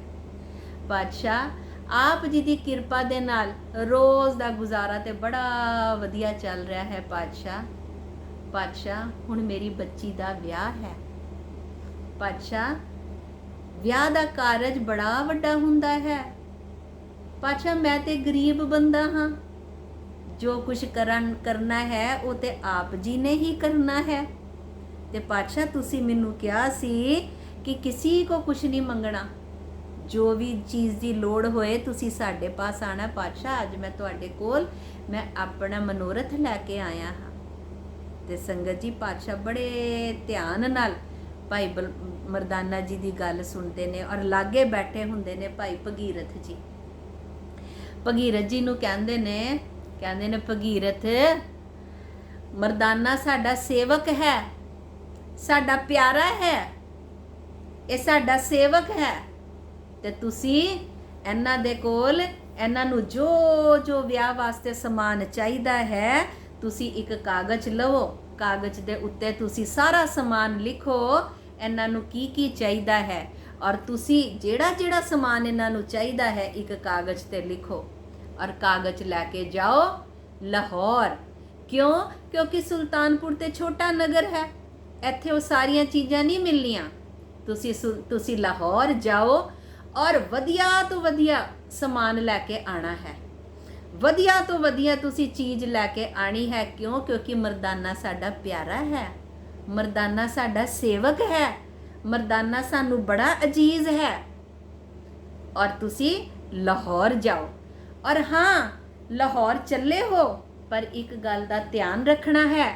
पातशाह आप जी की किरपा दे नाल रोज़ दा गुजारा ते बड़ा वधिया चल रहा है पातशाह। पातशाह हुण मेरी बच्ची दा विआह है। पातशाह विआह दा कारज बड़ा वड्डा हुंदा है। पातशाह मैं ते गरीब बंदा हाँ, जो कुछ करना है वो ते आप जी ने ही करना है। ते पातशाह तुसी मैनू कहा सी कि किसी को कुछ नहीं मंगना, जो भी चीज़ की लोड़ होए तुसी साडे पास आना। पातशाह अज मैं तुहाडे कोल मैं अपना मनोरथ लैके आया हाँ। ते संगत जी पातशाह बड़े ध्यान नाल भाई मर्दाना जी की गल सुनते ने और लागे बैठे हुंदे ने भाई भगीरथ जी। भगीरथ जी नू कहंदे ने भगीरथ मर्दाना साडा सेवक है, साडा प्यारा है, ये साडा सेवक है, ते तुसी इन्हां दे कोल इन्हां नू जो जो विआह वास्ते समान चाहिदा है तुसी एक कागज लवो, कागज दे उत्ते तुसी सारा समान लिखो इन्हां नू की चाहिदा है, और तुसी जेड़ा जेड़ा समान इन्हां नू चाहिदा है एक कागज ते लिखो और कागज लैके जाओ लाहौर। क्यों? क्योंकि सुल्तानपुर ते छोटा नगर है, इत्थे वो सारियां चीज़ां नहीं मिलनियां। तुसी लाहौर जाओ और वधिया तो वधिया समान लैके आना है, वधिया तो वधिया तुसी चीज़ लैके आनी है। क्यों? क्योंकि मर्दाना साडा प्यारा है, मर्दाना साडा सेवक है, मर्दाना सानू बड़ा अजीज है। और तुसी लाहौर जाओ, और हाँ लाहौर चले हो पर एक गल का ध्यान रखना है,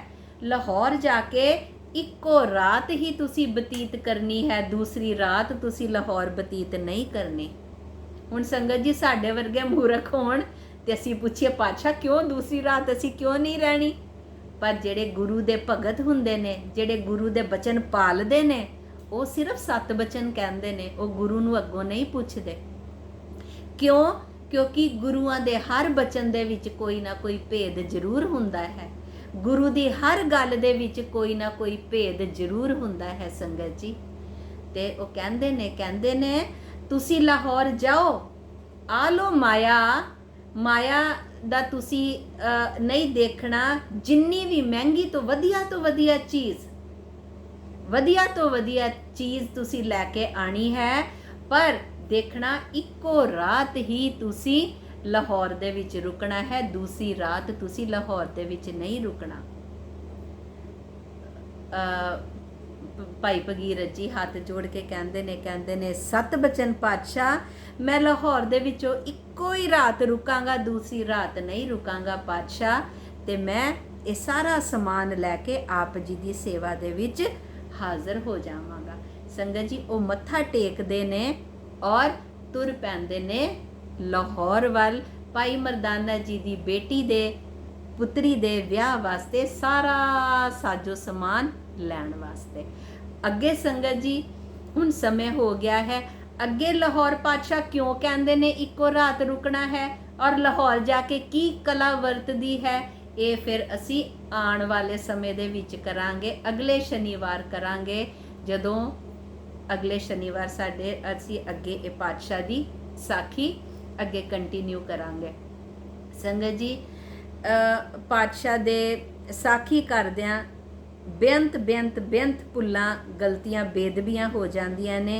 लाहौर जाके इक्को रात ही तुसी बतीत करनी है, दूसरी रात तुसी लाहौर बतीत नहीं करनी। हुण संगत जी साडे वर्गे मूर्ख होण ते असीं पुछीए पातशाह क्यों दूसरी रात असीं क्यों नहीं रहनी, पर जेड़े गुरु दे भगत हुंदे ने, जेड़े गुरु दे बचन पालदे ने, वो सिर्फ 7 बचन कहंदे ने, वो गुरु नूं अग्गों नहीं पुछदे। क्यों? क्योंकि गुरुआं दे हर बचन दे विच कोई ना कोई भेद जरूर हुंदा है, गुरु दी हर गल दे विच कोई ना कोई भेद जरूर हुंदा है संगत जी। ते वो कहंदे ने तुसी लाहौर जाओ, आ लो माया, माया दा तुसी नहीं देखना, जिन्नी भी महंगी तो वधिया चीज़, वधिया तो वधिया चीज़ तुसी लैके आनी है, पर देखना इक्को रात ही तुसी लाहौर दे विच रुकना है, दूसरी रात तुसी लाहौर दे विच नहीं रुकना। भाई भगीरथ जी हाथ जोड़ के कहंदे ने 7 बचन पातशाह, मैं लाहौर दे विचों इक्को ही रात रुकांगा, दूसरी रात नहीं रुकांगा पातशाह, ते मैं ये सारा समान लैके आप जी की सेवा दे विच हाज़र हो जावांगा। संगत जी वो मत्था टेकदे ने और तुर पैंदे ने लाहौर वाल, भाई मर्दाना जी की बेटी दे पुत्री दे विआह वास्ते सारा साजो समान लैण वास्ते। अगे संगत जी हुण समय हो गया है, अगे लाहौर पातशाह क्यों कहंदे ने इक्को रात रुकना है और लाहौर जाके की कला वरतदी है, ये फिर असी आने वाले समय दे विच करांगे, अगले शनिवार करांगे, जदों अगले शनिवार साडे असी अगे ये पातशाह दी साखी अगे कंटिन्यू करांगे। संगत जी पातशाह दे साखी करदियां बेअंत भुल्लां गलतियां बेदबियां हो जांदियां ने,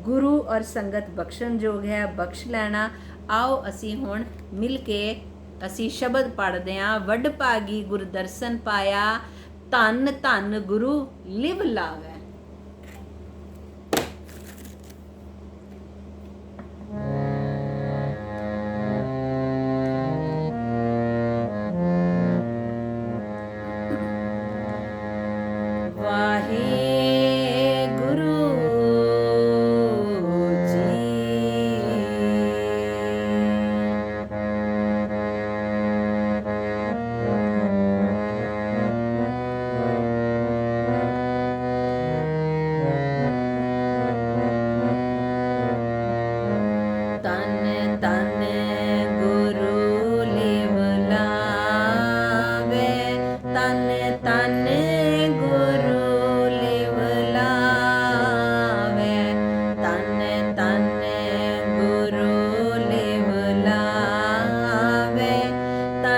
गुरु और संगत बख्शण जोग है, बख्श लेना। आओ असी हुण मिल के असी शब्द पढ़दे हां, वड भागी गुरदर्शन पाया, धन धन गुरु लिव लावै।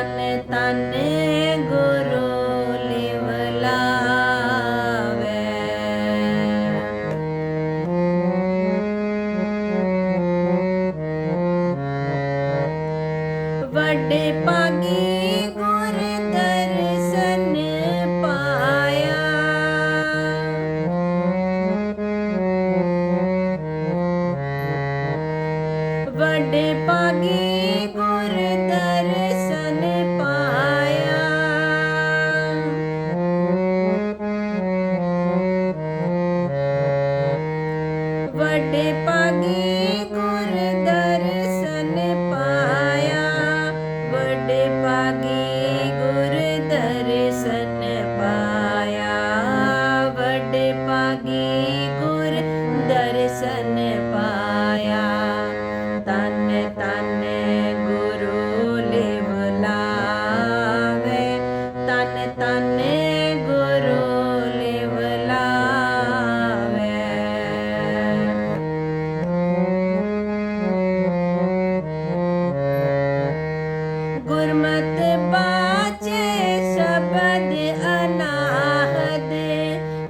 तन तन गुरु लिव लावे। वड्डे भागी गुर दर्शन पाया। वड्डे भागी गुर दर्शन पाया। वड्डे भागी गुर दर्शन पाया। वड्डे भागी गुर दर्शन पाया। वड्डे भागी गुर दर्शन पाया। तन तन गुरु लिव लावे। तन तन गुरु लिव लावे। गुरमत बाचे शब्द अनाहद।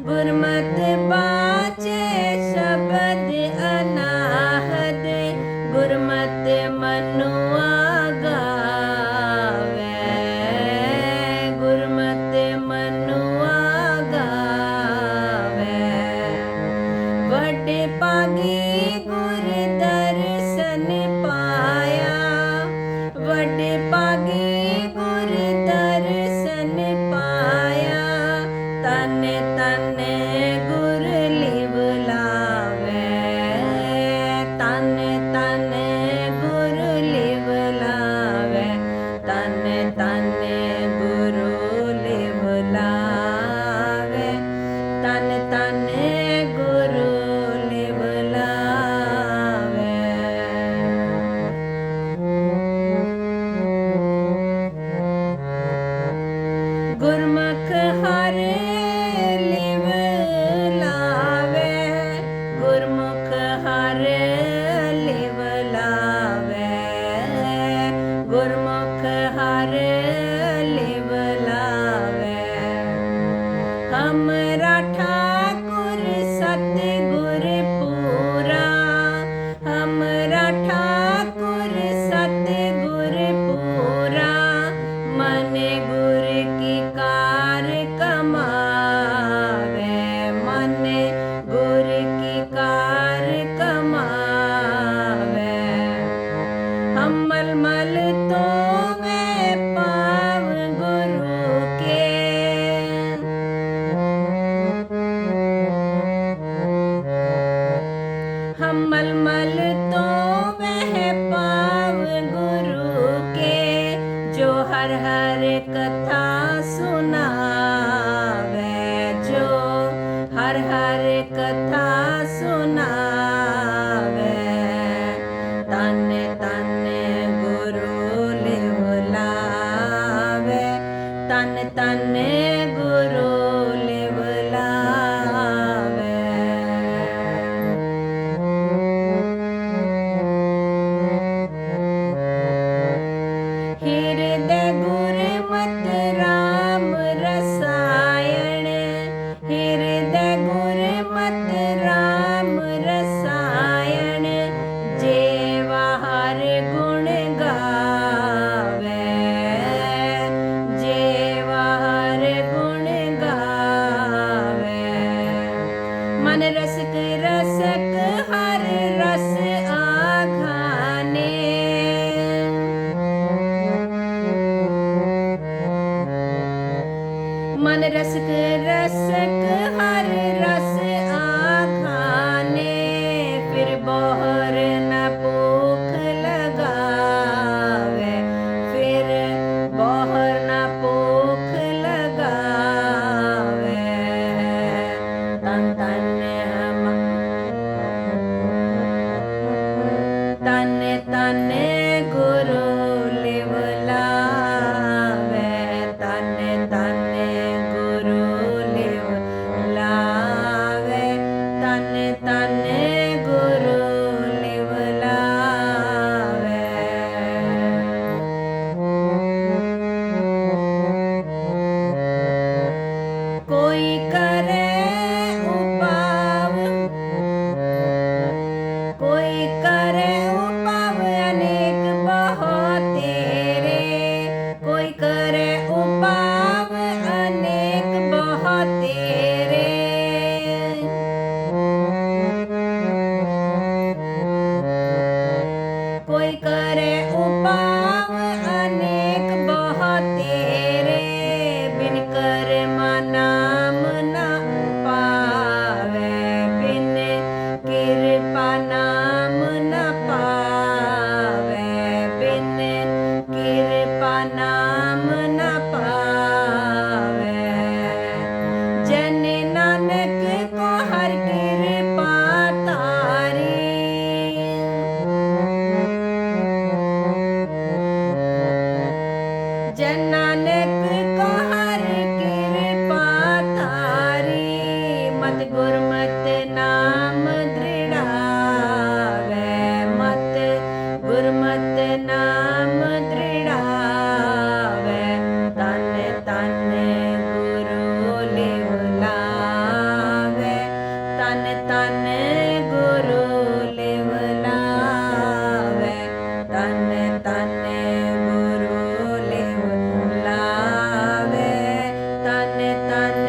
गुरमत बाचे शब्द अनाहद। गुरमत मनुआ गावे। गुरमत मनुआ गावे। वड्डे भागी गुर दर्शन पाया। वड्डे भागी गुर दर्शन पाया। तन तन गुर लिव लावे। तन तन गुर लिव लावे। तन तन गुरु लिव लावे। तन तन गुरु लिव लावे। गुरमुख हर लिव लावे। गुरमुख हर लिव लावे। गुरमुख हर लिव लावे। हमरा ठाकुर सतगुर पूरा। हमरा ठाकुर सतगुर पूरा। मन गुर की कार कमावे। मन गुर की कार कमावे। हम मलमल तो वे पाव गुरु के। हम मलमल तो वह पाव गुरु के। जो हर हर कथा सुनावे। जो हर हर कथा सुनावे। तन तन गुरु लिव लावे। तन तन गुरु लिव लावे। हृदय गुरमत राम रसायन। हृदय गुरमत राम रसायन। जेवा हर गुण गावे। जेवा हर गुण गावे। मन रसक रसक हर रस आघाने। मन रसक रसक हर रस आघाने। फिर बोहर न भूख लगावे। फिर बोहर न भूख लगावे। तन तन तन तन गुरु लिव लावे। तन तन गुरु लिव नानक को हर कृपा तारी, मत गुरमत नाम दृढ़ावे, मत गुरमत नाम दृढ़ावे, तन तन गुरु लिव लावे, तन तन गुरु लिव लावे, तन तन गुरु लिव लावे, तन तन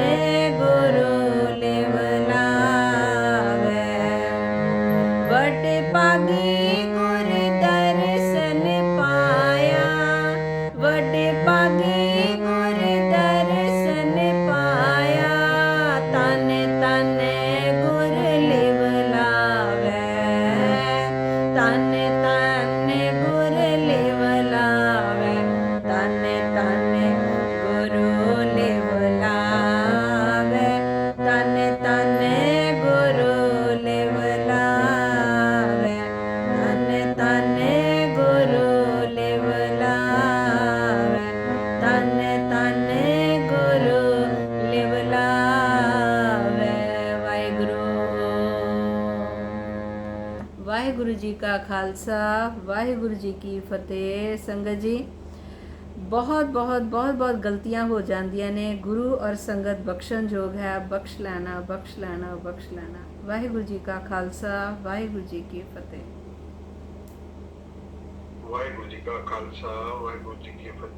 गुरु लिव लावे। बड़ भागी गुर दर्शन पाया, बड़ भागी गुर दर्शन पाया, तन तन गुर लिव लावे, तन तन गुर लिव लावे, तन तन गुरु लिव लावे, तन तन गुरु लिव लावे, तन तन गुरु लिव लावे, तन तन गुरु लिव लावे। वाहिगुरु। वाहिगुरु जी का खालसा, वाहिगुरु जी की फतेह। संगत जी, बहुत बहुत बहुत बहुत गलतियां हो जांदियां ने, गुरु और संगत बख्शण जोग है, बख्श लेना बख्श लेना बख्श लेना। वाहिगुरु जी का खालसा, वाहिगुरु जी की फतेह। वाहिगुरु जी का खालसा, वाहिगुरु जी की फतेह।